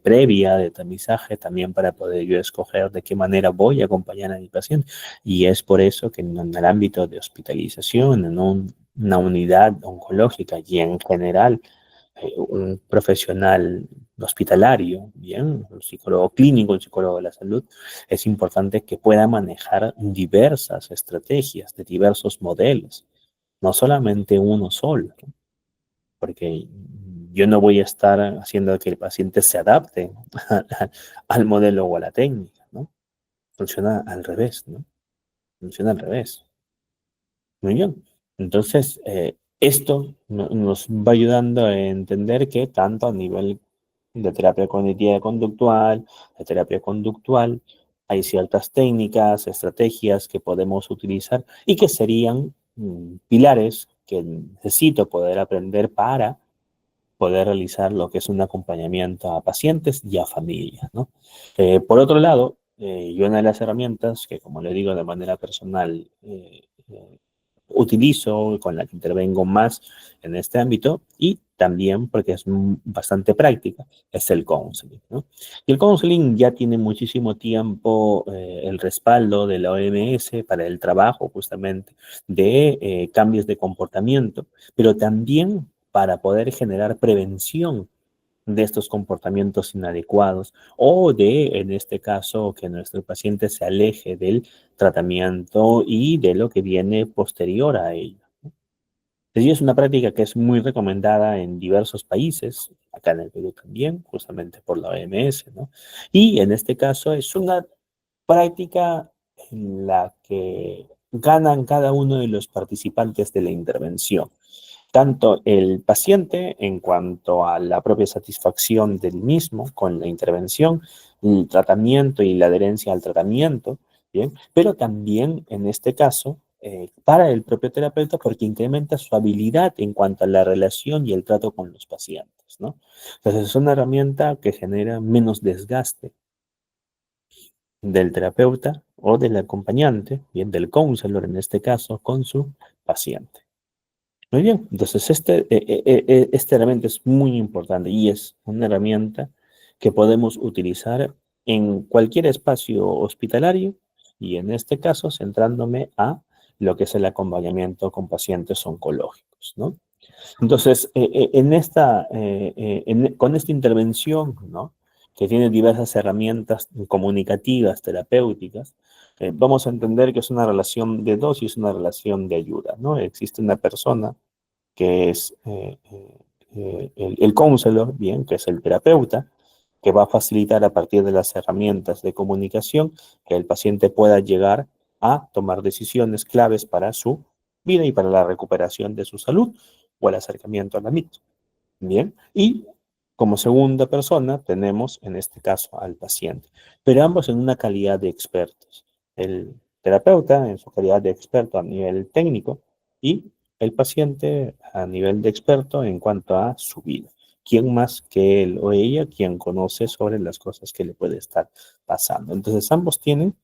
previa de tamizaje también para poder yo escoger de qué manera voy a acompañar a mi paciente. Y es por eso que en el ámbito de hospitalización, en una unidad oncológica y en general, un profesional hospitalario, bien, un psicólogo clínico, un psicólogo de la salud, es importante que pueda manejar diversas estrategias de diversos modelos, no solamente uno solo, ¿no? Porque yo no voy a estar haciendo que el paciente se adapte al modelo o a la técnica, ¿no? Funciona al revés, ¿no? Funciona al revés. Muy bien. Entonces, esto nos va ayudando a entender que tanto a nivel de terapia cognitiva conductual, de terapia conductual, hay ciertas técnicas, estrategias que podemos utilizar y que serían pilares que necesito poder aprender para poder realizar lo que es un acompañamiento a pacientes y a familias, ¿no? Por otro lado, yo una de las herramientas que, como le digo de manera personal, utilizo, con la que intervengo más en este ámbito y también porque es bastante práctica, es el counseling, ¿no? Y el counseling ya tiene muchísimo tiempo el respaldo de la OMS para el trabajo justamente de cambios de comportamiento, pero también para poder generar prevención de estos comportamientos inadecuados o de, en este caso, que nuestro paciente se aleje del tratamiento y de lo que viene posterior a ello. Sí, es una práctica que es muy recomendada en diversos países, acá en el Perú también, justamente por la OMS, ¿no? Y en este caso es una práctica en la que ganan cada uno de los participantes de la intervención, tanto el paciente en cuanto a la propia satisfacción del mismo con la intervención, el tratamiento y la adherencia al tratamiento, ¿bien? Pero también en este caso para el propio terapeuta porque incrementa su habilidad en cuanto a la relación y el trato con los pacientes, ¿no? Entonces es una herramienta que genera menos desgaste del terapeuta o del acompañante, bien, del counselor en este caso, con su paciente. Muy bien, entonces esta herramienta es muy importante y es una herramienta que podemos utilizar en cualquier espacio hospitalario y en este caso centrándome a lo que es el acompañamiento con pacientes oncológicos, ¿no? Entonces, con esta intervención, ¿no? Que tiene diversas herramientas comunicativas, terapéuticas, vamos a entender que es una relación de dos y es una relación de ayuda, ¿no? Existe una persona que es el counselor, bien, que es el terapeuta, que va a facilitar a partir de las herramientas de comunicación que el paciente pueda llegar a tomar decisiones claves para su vida y para la recuperación de su salud o el acercamiento a la misma. Bien, y como segunda persona tenemos en este caso al paciente, pero ambos en una calidad de expertos. El terapeuta en su calidad de experto a nivel técnico y el paciente a nivel de experto en cuanto a su vida. ¿Quién más que él o ella quien conoce sobre las cosas que le puede estar pasando? Entonces ambos tienen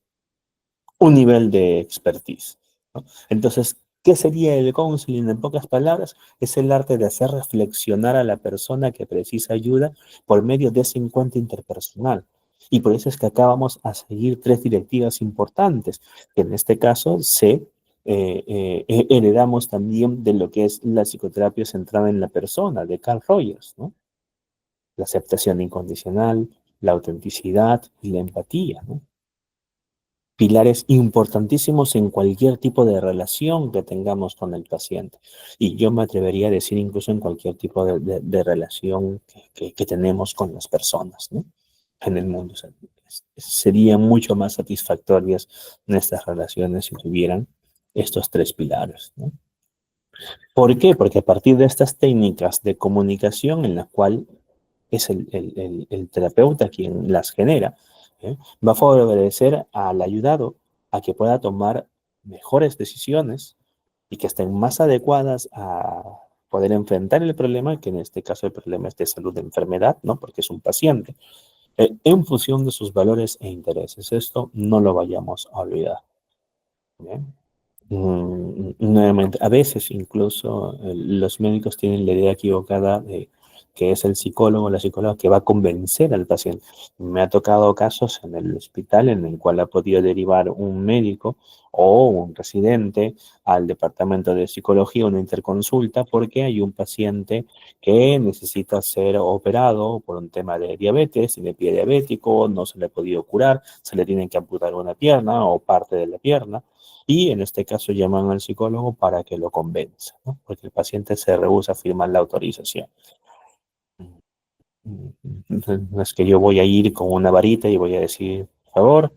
un nivel de expertise, ¿no? Entonces, ¿qué sería el counseling en pocas palabras? Es el arte de hacer reflexionar a la persona que precisa ayuda por medio de ese encuentro interpersonal. Y por eso es que acá vamos a seguir tres directivas importantes, que en este caso heredamos también de lo que es la psicoterapia centrada en la persona, de Carl Rogers, ¿no? La aceptación incondicional, la autenticidad y la empatía, ¿no? Pilares importantísimos en cualquier tipo de relación que tengamos con el paciente. Y yo me atrevería a decir incluso en cualquier tipo de relación que tenemos con las personas, ¿no? En el mundo. O sea, serían mucho más satisfactorias nuestras relaciones si tuvieran estos tres pilares, ¿no? ¿Por qué? Porque a partir de estas técnicas de comunicación en la cual es el terapeuta quien las genera, ¿eh? Va a favorecer al ayudado a que pueda tomar mejores decisiones y que estén más adecuadas a poder enfrentar el problema, que en este caso el problema es de salud de enfermedad, ¿no? Porque es un paciente, en función de sus valores e intereses. Esto no lo vayamos a olvidar. ¿Bien? Nuevamente, a veces incluso los médicos tienen la idea equivocada de que es el psicólogo o la psicóloga que va a convencer al paciente. Me ha tocado casos en el hospital en el cual ha podido derivar un médico o un residente al departamento de psicología, una interconsulta, porque hay un paciente que necesita ser operado por un tema de diabetes, tiene pie diabético, no se le ha podido curar, se le tiene que amputar una pierna o parte de la pierna y en este caso llaman al psicólogo para que lo convenza, ¿no? Porque el paciente se rehúsa a firmar la autorización. Entonces, no es que yo voy a ir con una varita y voy a decir, por favor,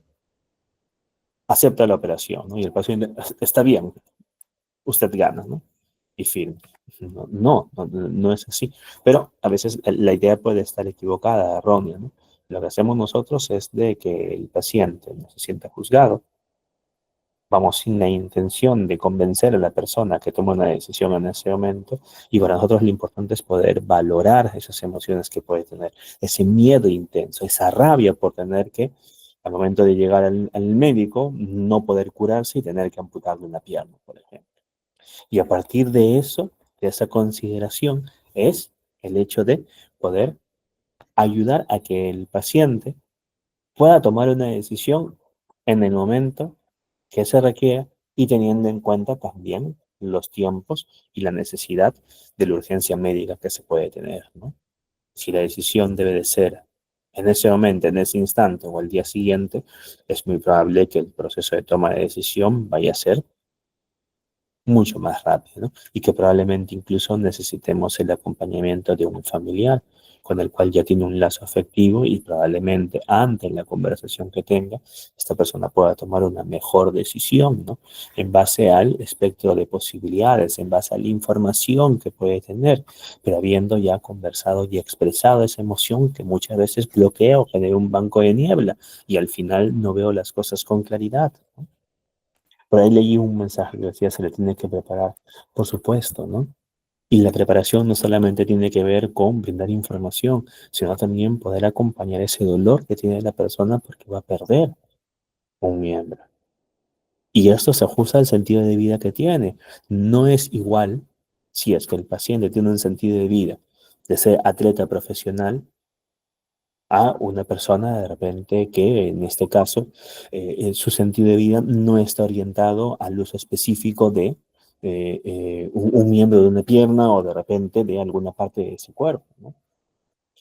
acepta la operación, ¿no? Y el paciente, está bien, usted gana, ¿no? Y firma. No es así. Pero a veces la idea puede estar equivocada, errónea, ¿no? Lo que hacemos nosotros es de que el paciente no se sienta juzgado, vamos sin la intención de convencer a la persona que toma una decisión en ese momento, y para nosotros lo importante es poder valorar esas emociones que puede tener, ese miedo intenso, esa rabia por tener que, al momento de llegar al médico, no poder curarse y tener que amputarle una pierna, por ejemplo. Y a partir de eso, de esa consideración, es el hecho de poder ayudar a que el paciente pueda tomar una decisión en el momento que se requiera y teniendo en cuenta también los tiempos y la necesidad de la urgencia médica que se puede tener, ¿no? Si la decisión debe de ser en ese momento, en ese instante o al día siguiente, es muy probable que el proceso de toma de decisión vaya a ser mucho más rápido, ¿no? Y que probablemente incluso necesitemos el acompañamiento de un familiar con el cual ya tiene un lazo afectivo y probablemente antes de la conversación que tenga, esta persona pueda tomar una mejor decisión, ¿no? En base al espectro de posibilidades, en base a la información que puede tener, pero habiendo ya conversado y expresado esa emoción que muchas veces bloquea o genera un banco de niebla y al final no veo las cosas con claridad, ¿no? Por ahí leí un mensaje que decía, se le tiene que preparar, por supuesto, ¿no? Y la preparación no solamente tiene que ver con brindar información, sino también poder acompañar ese dolor que tiene la persona porque va a perder un miembro. Y esto se ajusta al sentido de vida que tiene. No es igual si es que el paciente tiene un sentido de vida de ser atleta profesional a una persona de repente que en este caso su sentido de vida no está orientado al uso específico de un miembro de una pierna o de repente de alguna parte de su cuerpo, ¿no?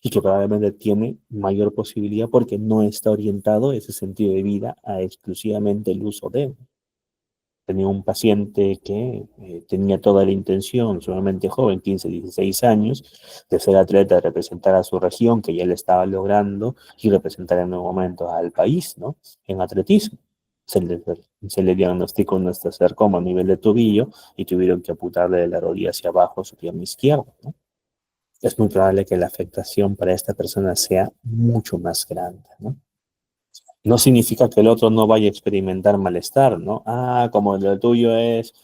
Y que probablemente tiene mayor posibilidad porque no está orientado ese sentido de vida a exclusivamente el uso de. Tenía un paciente que tenía toda la intención, sumamente joven, 15, 16 años, de ser atleta, de representar a su región, que ya le estaba logrando, y representar en un momento al país, ¿no? En atletismo. Se le, se le diagnosticó un osteosarcoma a nivel de tobillo y tuvieron que amputarle de la rodilla hacia abajo su pierna izquierda, ¿no? Es muy probable que la afectación para esta persona sea mucho más grande, ¿no? No significa que el otro no vaya a experimentar malestar, ¿no? Ah, como lo tuyo es,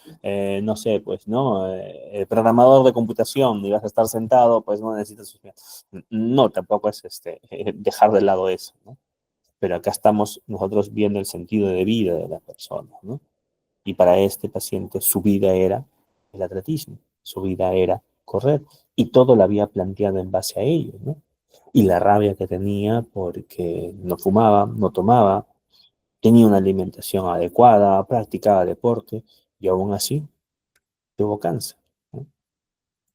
no sé, pues, ¿no? Programador de computación y vas a estar sentado, pues no necesitas... No, tampoco es dejar de lado eso, ¿no? Pero acá estamos nosotros viendo el sentido de vida de la persona, ¿no? Y para este paciente su vida era el atletismo, su vida era correr, y todo lo había planteado en base a ello, ¿no? Y la rabia que tenía porque no fumaba, no tomaba, tenía una alimentación adecuada, practicaba deporte y aún así tuvo cáncer, ¿no?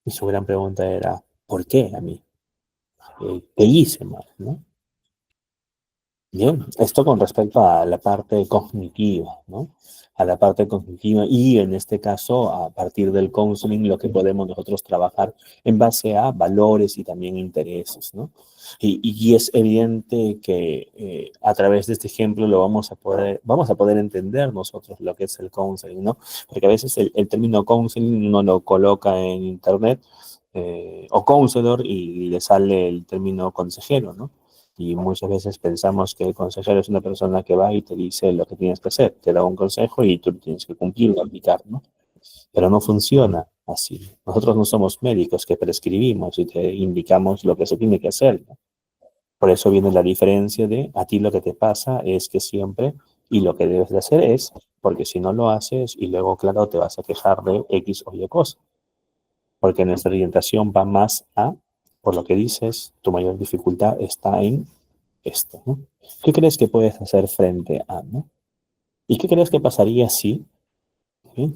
Y su gran pregunta era, ¿por qué a mí? ¿Qué hice mal, no? Bien, esto con respecto a la parte cognitiva, ¿no? A la parte cognitiva y en este caso a partir del counseling lo que podemos nosotros trabajar en base a valores y también intereses, ¿no? Y es evidente que a través de este ejemplo lo vamos a poder entender nosotros lo que es el counseling, ¿no? Porque a veces el término counseling uno lo coloca en internet o counselor y le sale el término consejero, ¿no? Y muchas veces pensamos que el consejero es una persona que va y te dice lo que tienes que hacer, te da un consejo y tú lo tienes que cumplir o aplicar, ¿no? Pero no funciona así. Nosotros no somos médicos que prescribimos y te indicamos lo que se tiene que hacer, ¿no? Por eso viene la diferencia de a ti lo que te pasa es que siempre y lo que debes de hacer es, porque si no lo haces y luego, claro, te vas a quejar de X o Y cosa, porque nuestra orientación va más a, por lo que dices, tu mayor dificultad está en esto, ¿no? ¿Qué crees que puedes hacer frente a, ¿no? ¿Y qué crees que pasaría si, ¿sí?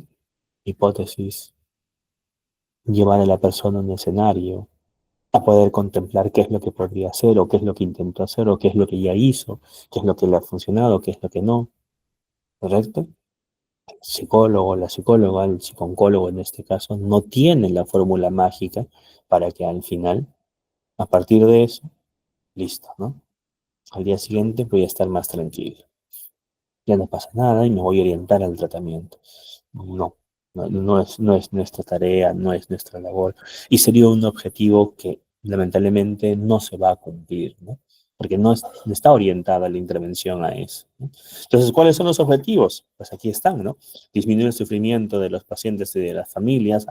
Hipótesis, llevar a la persona a un escenario, a poder contemplar qué es lo que podría hacer, o qué es lo que intentó hacer, o qué es lo que ya hizo, qué es lo que le ha funcionado, qué es lo que no, ¿correcto? El psicólogo, la psicóloga, el psicooncólogo en este caso, no tiene la fórmula mágica para que al final, a partir de eso, listo, ¿no? Al día siguiente voy a estar más tranquilo. Ya no pasa nada y me voy a orientar al tratamiento. No, no es nuestra tarea, no es nuestra labor. Y sería un objetivo que lamentablemente no se va a cumplir, ¿no? Porque no está orientada la intervención a eso, ¿no? Entonces, ¿cuáles son los objetivos? Pues aquí están, ¿no? Disminuir el sufrimiento de los pacientes y de las familias,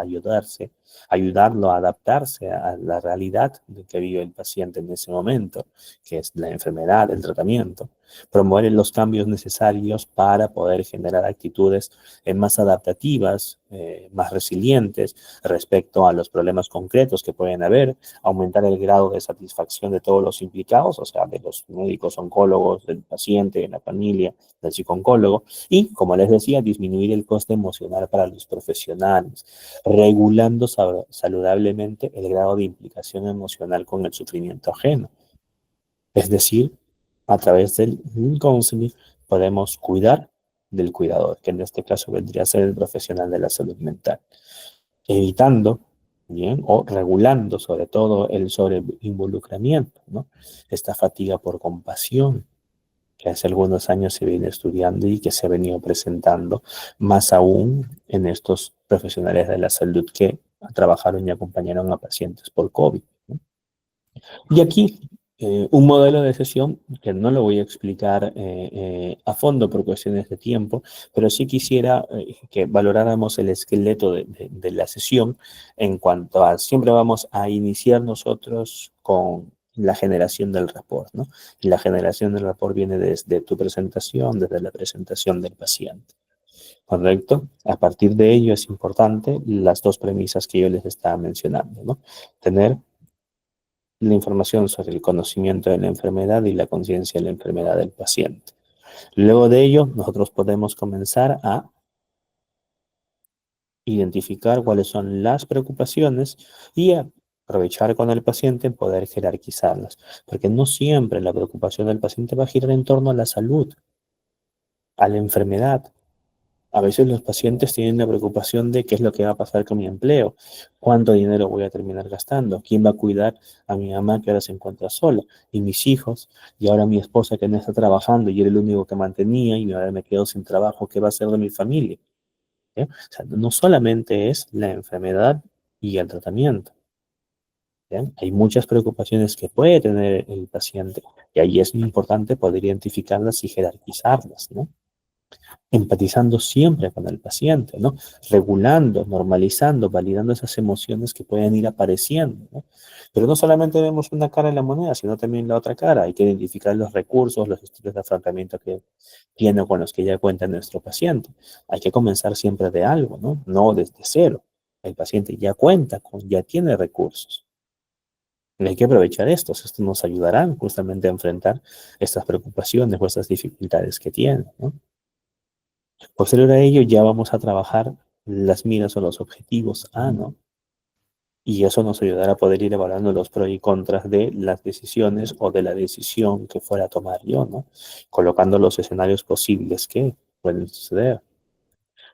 ayudarlo a adaptarse a la realidad de que vive el paciente en ese momento, que es la enfermedad, el tratamiento, promover los cambios necesarios para poder generar actitudes más adaptativas, más resilientes respecto a los problemas concretos que pueden haber, aumentar el grado de satisfacción de todos los implicados, o sea, de los médicos, oncólogos, del paciente, de la familia, del psicooncólogo, y, como les decía, disminuir el coste emocional para los profesionales, regulando saludablemente el grado de implicación emocional con el sufrimiento ajeno. Es decir, a través del counseling podemos cuidar del cuidador, que en este caso vendría a ser el profesional de la salud mental, evitando, bien, o regulando sobre todo el sobreinvolucramiento, ¿no? Esta fatiga por compasión, que hace algunos años se viene estudiando y que se ha venido presentando, más aún en estos profesionales de la salud que trabajaron y acompañaron a pacientes por COVID, ¿no? Y aquí un modelo de sesión que no lo voy a explicar a fondo por cuestiones de tiempo, pero sí quisiera que valoráramos el esqueleto de la sesión en cuanto a, siempre vamos a iniciar nosotros con la generación del rapport, ¿no? Y la generación del rapport viene desde tu presentación, desde la presentación del paciente. ¿Correcto? A partir de ello es importante las dos premisas que yo les estaba mencionando, ¿no? Tener la información sobre el conocimiento de la enfermedad y la conciencia de la enfermedad del paciente. Luego de ello, nosotros podemos comenzar a identificar cuáles son las preocupaciones y aprovechar con el paciente en poder jerarquizarlas, porque no siempre la preocupación del paciente va a girar en torno a la salud, a la enfermedad. A veces los pacientes tienen la preocupación de qué es lo que va a pasar con mi empleo, cuánto dinero voy a terminar gastando, quién va a cuidar a mi mamá que ahora se encuentra sola, y mis hijos, y ahora mi esposa que no está trabajando y era el único que mantenía y ahora me quedo sin trabajo, ¿qué va a hacer de mi familia? ¿Eh? O sea, no solamente es la enfermedad y el tratamiento. ¿Bien? Hay muchas preocupaciones que puede tener el paciente y ahí es muy importante poder identificarlas y jerarquizarlas, ¿no? Empatizando siempre con el paciente, ¿no? Regulando, normalizando, validando esas emociones que pueden ir apareciendo, ¿no? Pero no solamente vemos una cara de la moneda, sino también la otra cara. Hay que identificar los recursos, los estilos de afrontamiento que tiene o con los que ya cuenta nuestro paciente. Hay que comenzar siempre de algo, ¿no? No desde cero. El paciente ya cuenta con, ya tiene recursos. Y hay que aprovechar estos. Estos nos ayudarán justamente a enfrentar estas preocupaciones o estas dificultades que tiene, ¿no? Posterior a ello, ya vamos a trabajar las miras o los objetivos A, ¿no? Y eso nos ayudará a poder ir evaluando los pros y contras de las decisiones o de la decisión que fuera a tomar yo, ¿no? Colocando los escenarios posibles que pueden suceder.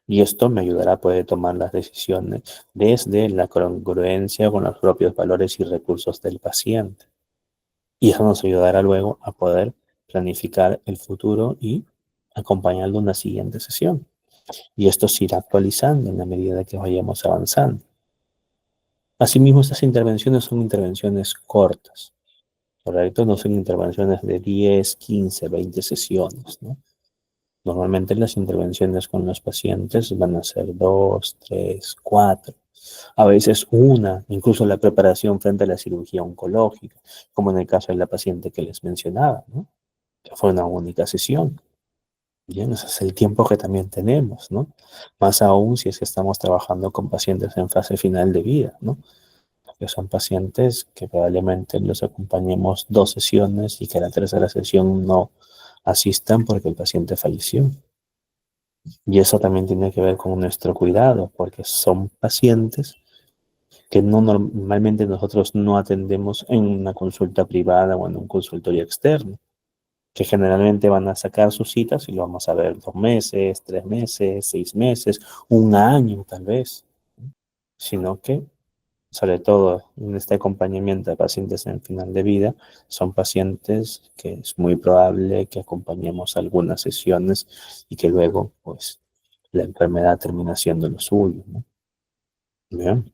Y esto me ayudará a poder tomar las decisiones desde la congruencia con los propios valores y recursos del paciente. Y eso nos ayudará luego a poder planificar el futuro y acompañarlo en una siguiente sesión. Y esto se irá actualizando en la medida que vayamos avanzando. Asimismo, estas intervenciones son intervenciones cortas, ¿correcto? No son intervenciones de 10, 15, 20 sesiones, ¿no? Normalmente las intervenciones con los pacientes van a ser 2, 3, 4, a veces una, incluso la preparación frente a la cirugía oncológica, como en el caso de la paciente que les mencionaba, ¿no? Que fue una única sesión. Bien, ese es el tiempo que también tenemos, ¿no? Más aún si es que estamos trabajando con pacientes en fase final de vida, ¿no? Que son pacientes que probablemente los acompañemos 2 sesiones y que a la tercera sesión no asistan porque el paciente falleció. Y eso también tiene que ver con nuestro cuidado, porque son pacientes que no normalmente nosotros no atendemos en una consulta privada o en un consultorio externo, que generalmente van a sacar sus citas y lo vamos a ver 2 meses, 3 meses, 6 meses, un año tal vez, sino que sobre todo en este acompañamiento de pacientes en final de vida, son pacientes que es muy probable que acompañemos algunas sesiones y que luego, pues, la enfermedad termina siendo lo suyo, ¿no? Bien.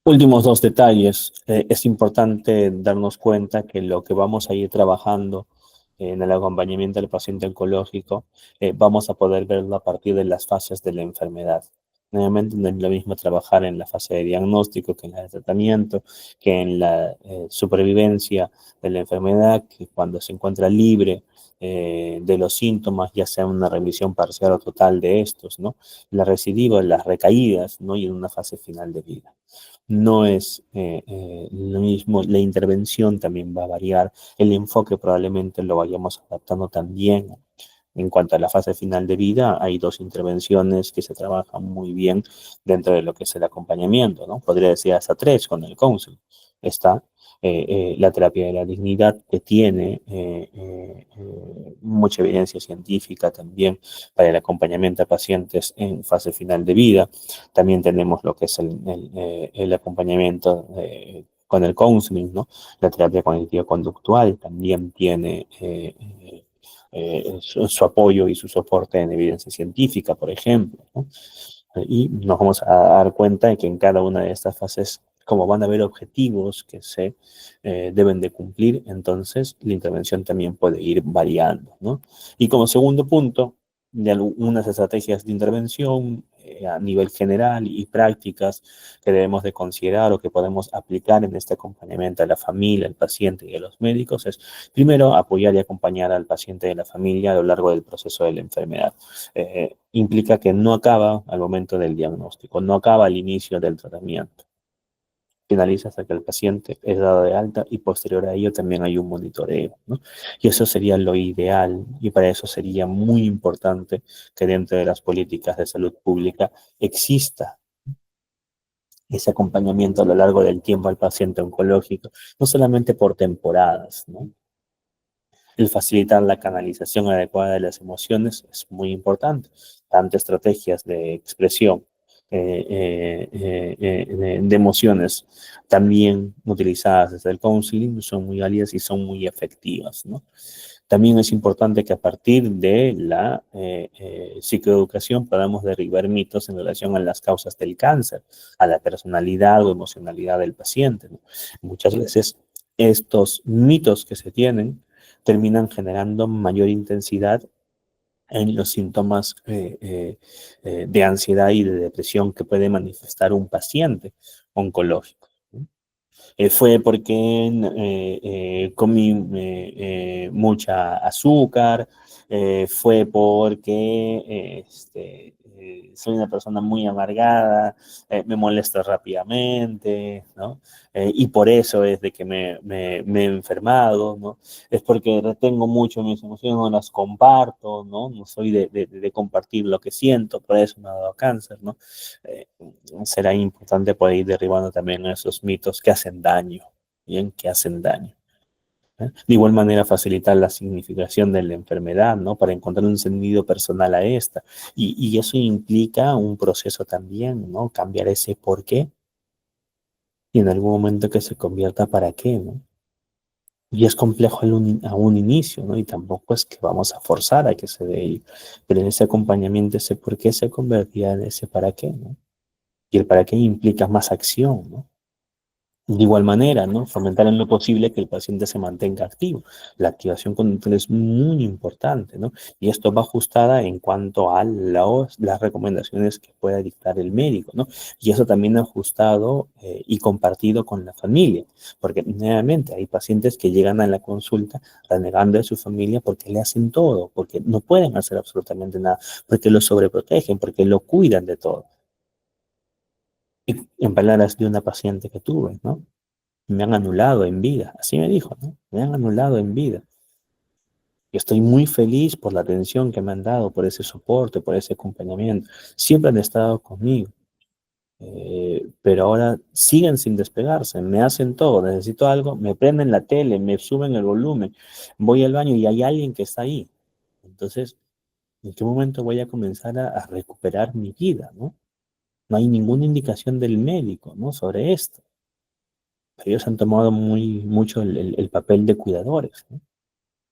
Últimos 2 detalles. Es importante darnos cuenta que lo que vamos a ir trabajando en el acompañamiento del paciente oncológico, vamos a poder verlo a partir de las fases de la enfermedad. Nuevamente, no es lo mismo trabajar en la fase de diagnóstico que en la de tratamiento, que en la supervivencia de la enfermedad, que cuando se encuentra libre de los síntomas, ya sea una remisión parcial o total de estos, ¿no? La recidiva, las recaídas, ¿no? Y en una fase final de vida. No es lo mismo, la intervención también va a variar, el enfoque probablemente lo vayamos adaptando también. En cuanto a la fase final de vida, hay 2 intervenciones que se trabajan muy bien dentro de lo que es el acompañamiento, ¿no? Podría decir hasta 3 con el counseling. Está la terapia de la dignidad, que tiene mucha evidencia científica también para el acompañamiento a pacientes en fase final de vida. También tenemos lo que es el acompañamiento con el counseling, ¿no? La terapia cognitivo-conductual también tiene su apoyo y su soporte en evidencia científica, por ejemplo, ¿no? Y nos vamos a dar cuenta de que en cada una de estas fases, como van a haber objetivos que se deben de cumplir, entonces la intervención también puede ir variando, ¿no? Y como segundo punto, de algunas estrategias de intervención a nivel general y prácticas que debemos de considerar o que podemos aplicar en este acompañamiento a la familia, al paciente y a los médicos es, primero, apoyar y acompañar al paciente y a la familia a lo largo del proceso de la enfermedad. Implica que no acaba al momento del diagnóstico, no acaba al inicio del tratamiento. Finaliza hasta que el paciente es dado de alta y posterior a ello también hay un monitoreo, ¿no? Y eso sería lo ideal y para eso sería muy importante que dentro de las políticas de salud pública exista ese acompañamiento a lo largo del tiempo al paciente oncológico, no solamente por temporadas, ¿no? El facilitar la canalización adecuada de las emociones es muy importante. Tanto estrategias de expresión de emociones también utilizadas desde el counseling son muy válidas y son muy efectivas, ¿no? También es importante que a partir de la psicoeducación podamos derribar mitos en relación a las causas del cáncer, a la personalidad o emocionalidad del paciente, ¿no? Muchas veces estos mitos que se tienen terminan generando mayor intensidad en los síntomas de ansiedad y de depresión que puede manifestar un paciente oncológico, ¿no? Fue porque comí mucha azúcar, fue porque soy una persona muy amargada, me molesto rápidamente, ¿no? Y por eso es de que me he enfermado, ¿no? Es porque retengo mucho mis emociones, no las comparto, ¿no? No soy de compartir lo que siento, por eso me ha dado cáncer, ¿no? Eh, Será importante poder ir derribando también esos mitos que hacen daño, bien, que hacen daño, ¿eh? De igual manera, facilitar la significación de la enfermedad, ¿no? Para encontrar un sentido personal a esta. Y eso implica un proceso también, ¿no? Cambiar ese por qué y en algún momento que se convierta para qué, ¿no? Y es complejo a un inicio, ¿no? Y tampoco es que vamos a forzar a que se dé ello. Pero en ese acompañamiento, ese por qué se convertía en ese para qué, ¿no? Y el para qué implica más acción, ¿no? De igual manera, ¿no? Fomentar en lo posible que el paciente se mantenga activo. La activación conductual es muy importante, ¿no? Y esto va ajustada en cuanto a las recomendaciones que pueda dictar el médico, ¿no? Y eso también ajustado y compartido con la familia, porque nuevamente hay pacientes que llegan a la consulta renegando de su familia porque le hacen todo, porque no pueden hacer absolutamente nada, porque lo sobreprotegen, porque lo cuidan de todo. Y en palabras de una paciente que tuve, ¿no? Me han anulado en vida, así me dijo, ¿no? Me han anulado en vida. Y estoy muy feliz por la atención que me han dado, por ese soporte, por ese acompañamiento. Siempre han estado conmigo, pero ahora siguen sin despegarse, me hacen todo, necesito algo, me prenden la tele, me suben el volumen, voy al baño y hay alguien que está ahí. Entonces, ¿en qué momento voy a comenzar a recuperar mi vida, ¿no? No hay ninguna indicación del médico, ¿no? Sobre esto. Pero ellos han tomado mucho el papel de cuidadores, ¿no?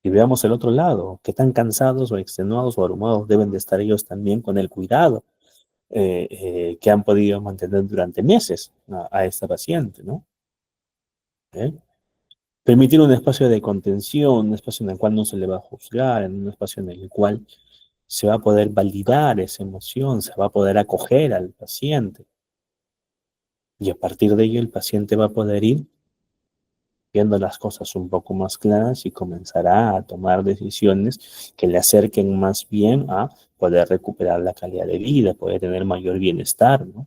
Y veamos el otro lado, qué tan cansados o extenuados o abrumados deben de estar ellos también con el cuidado que han podido mantener durante meses a esta paciente, ¿no? ¿Eh? Permitir un espacio de contención, un espacio en el cual no se le va a juzgar, en un espacio en el cual se va a poder validar esa emoción, se va a poder acoger al paciente y a partir de ello el paciente va a poder ir viendo las cosas un poco más claras y comenzará a tomar decisiones que le acerquen más bien a poder recuperar la calidad de vida, poder tener mayor bienestar, ¿no?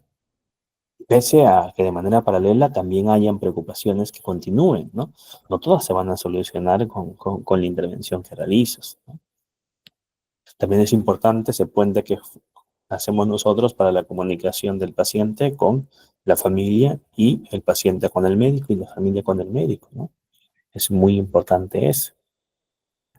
Pese a que de manera paralela también hayan preocupaciones que continúen, ¿no? No todas se van a solucionar con la intervención que realizas, ¿no? También es importante ese puente que hacemos nosotros para la comunicación del paciente con la familia y el paciente con el médico y la familia con el médico, ¿no? Es muy importante eso.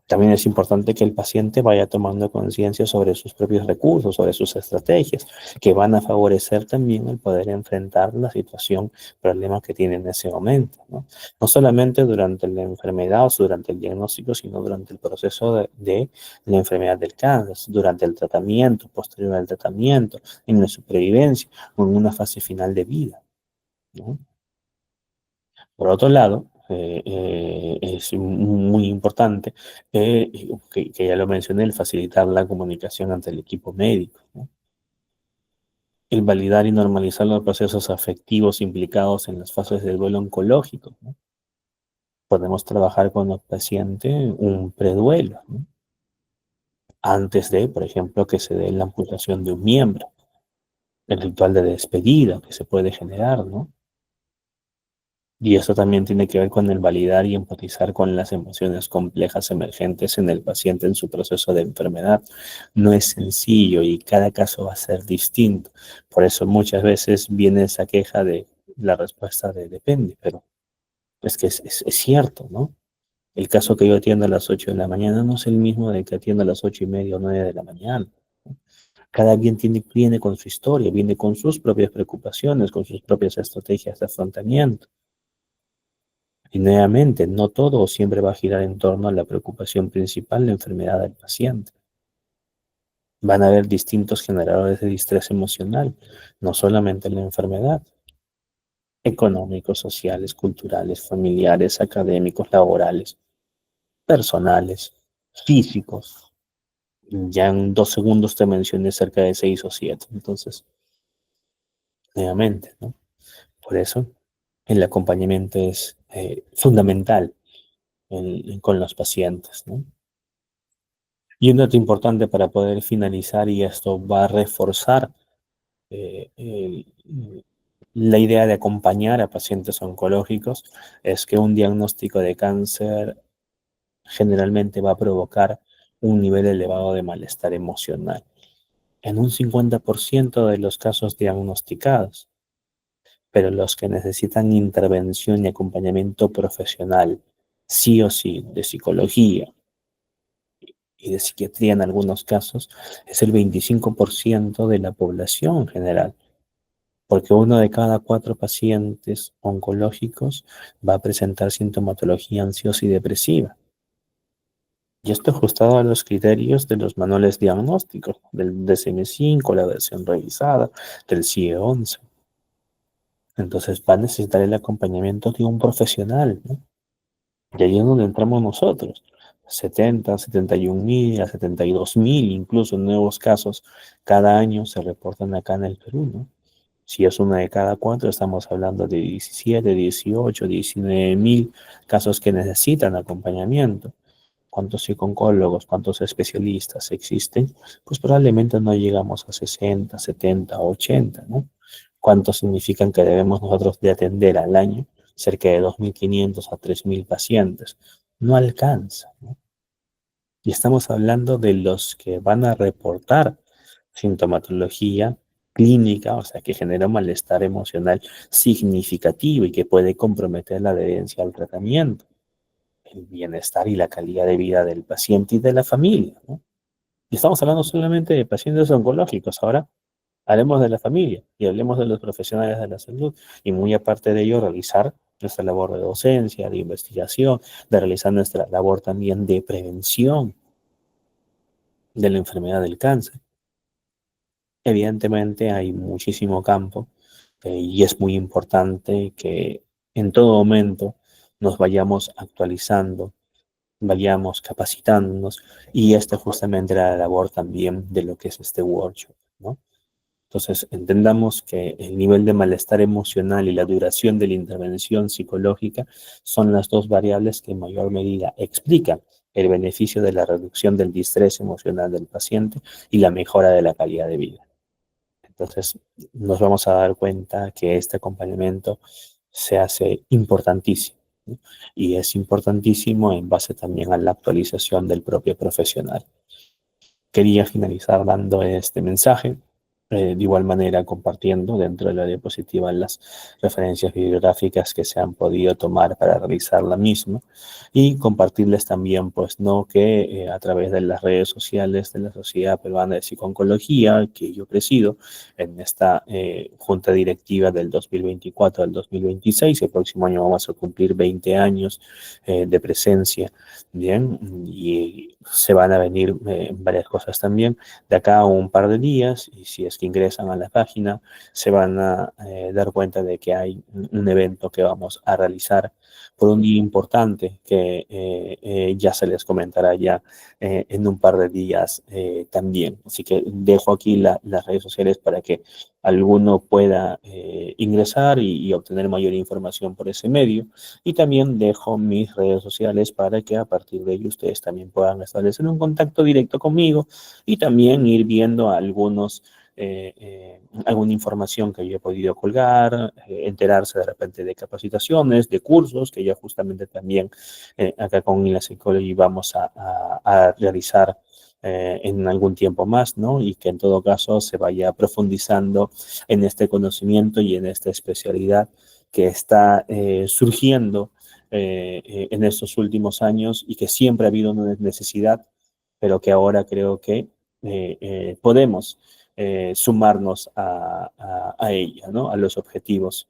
También es importante que el paciente vaya tomando conciencia sobre sus propios recursos, sobre sus estrategias, que van a favorecer también el poder enfrentar la situación, problema que tiene en ese momento, ¿no? No solamente durante la enfermedad o durante el diagnóstico, sino durante el proceso de la enfermedad del cáncer, durante el tratamiento, posterior al tratamiento, en la supervivencia o en una fase final de vida, ¿no? Por otro lado, es muy importante, que ya lo mencioné, el facilitar la comunicación ante el equipo médico, ¿no? El validar y normalizar los procesos afectivos implicados en las fases del duelo oncológico, ¿no? Podemos trabajar con el paciente un preduelo, ¿no? Antes de, por ejemplo, que se dé la amputación de un miembro, el ritual de despedida que se puede generar, ¿no? Y eso también tiene que ver con el validar y empatizar con las emociones complejas emergentes en el paciente en su proceso de enfermedad. No es sencillo y cada caso va a ser distinto. Por eso muchas veces viene esa queja de la respuesta de depende, pero es que es cierto, ¿no? El caso que yo atiendo a las 8 de la mañana no es el mismo del que atiendo a las 8:30 o 9 de la mañana. Cada quien viene con su historia, viene con sus propias preocupaciones, con sus propias estrategias de afrontamiento. Y nuevamente, no todo siempre va a girar en torno a la preocupación principal, la enfermedad del paciente. Van a haber distintos generadores de distrés emocional, no solamente la enfermedad, económicos, sociales, culturales, familiares, académicos, laborales, personales, físicos. Ya en 2 segundos te mencioné cerca de 6 o 7. Entonces, nuevamente, ¿no? Por eso, el acompañamiento es fundamental con los pacientes, ¿no? Y un dato importante para poder finalizar, y esto va a reforzar eh, el- la idea de acompañar a pacientes oncológicos, es que un diagnóstico de cáncer generalmente va a provocar un nivel elevado de malestar emocional en un 50% de los casos diagnosticados, pero los que necesitan intervención y acompañamiento profesional, sí o sí, de psicología, y de psiquiatría en algunos casos, es el 25% de la población general, porque uno de cada 4 pacientes oncológicos va a presentar sintomatología ansiosa y depresiva. Y esto ajustado a los criterios de los manuales diagnósticos, del DSM-5, la versión revisada, del CIE-11. Entonces va a necesitar el acompañamiento de un profesional, ¿no? Y ahí es donde entramos nosotros. 70, 71.000 a 72.000, incluso nuevos casos cada año se reportan acá en el Perú, ¿no? Si es una de cada cuatro, estamos hablando de 17, 18, 19.000 casos que necesitan acompañamiento. ¿Cuántos psicólogos, cuántos especialistas existen? Pues probablemente no llegamos a 60, 70, 80, ¿no? ¿Cuántos significan que debemos nosotros de atender al año? Cerca de 2.500 a 3.000 pacientes. No alcanza, ¿no? Y estamos hablando de los que van a reportar sintomatología clínica, o sea, que genera un malestar emocional significativo y que puede comprometer la adherencia al tratamiento, el bienestar y la calidad de vida del paciente y de la familia, ¿no? Y estamos hablando solamente de pacientes oncológicos. Ahora hablemos de la familia y hablemos de los profesionales de la salud. Y muy aparte de ello, realizar nuestra labor de docencia, de investigación, de realizar nuestra labor también de prevención de la enfermedad del cáncer. Evidentemente hay muchísimo campo y es muy importante que en todo momento nos vayamos actualizando, vayamos capacitándonos, y esta justamente era la labor también de lo que es este workshop, ¿no? Entonces, entendamos que el nivel de malestar emocional y la duración de la intervención psicológica son las dos variables que en mayor medida explican el beneficio de la reducción del distrés emocional del paciente y la mejora de la calidad de vida. Entonces, nos vamos a dar cuenta que este acompañamiento se hace importantísimo, ¿no? Y es importantísimo en base también a la actualización del propio profesional. Quería finalizar dando este mensaje, de igual manera compartiendo dentro de la diapositiva las referencias bibliográficas que se han podido tomar para realizar la misma, y compartirles también, pues, no que a través de las redes sociales de la Sociedad Peruana de Psico-Oncología, que yo presido en esta junta directiva del 2024 al 2026, el próximo año vamos a cumplir 20 años de presencia. Bien, y se van a venir varias cosas también de acá a un par de días, y si es que ingresan a la página, se van a dar cuenta de que hay un evento que vamos a realizar por un día importante que ya se les comentará ya en un par de días también. Así que dejo aquí las redes sociales para que alguno pueda ingresar y obtener mayor información por ese medio. Y también dejo mis redes sociales para que a partir de ello ustedes también puedan establecer un contacto directo conmigo y también ir viendo alguna información que yo he podido colgar, enterarse de repente de capacitaciones, de cursos que ya justamente también acá con la Psychology vamos a realizar en algún tiempo más, ¿no? Y que en todo caso se vaya profundizando en este conocimiento y en esta especialidad que está surgiendo en estos últimos años y que siempre ha habido una necesidad, pero que ahora creo que podemos sumarnos a ella, ¿no? A los objetivos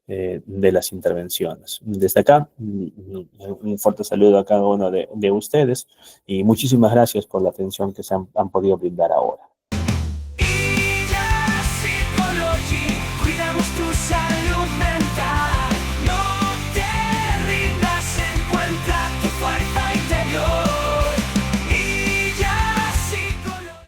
de las intervenciones. Desde acá, un fuerte saludo a cada uno de ustedes y muchísimas gracias por la atención que se han podido brindar ahora.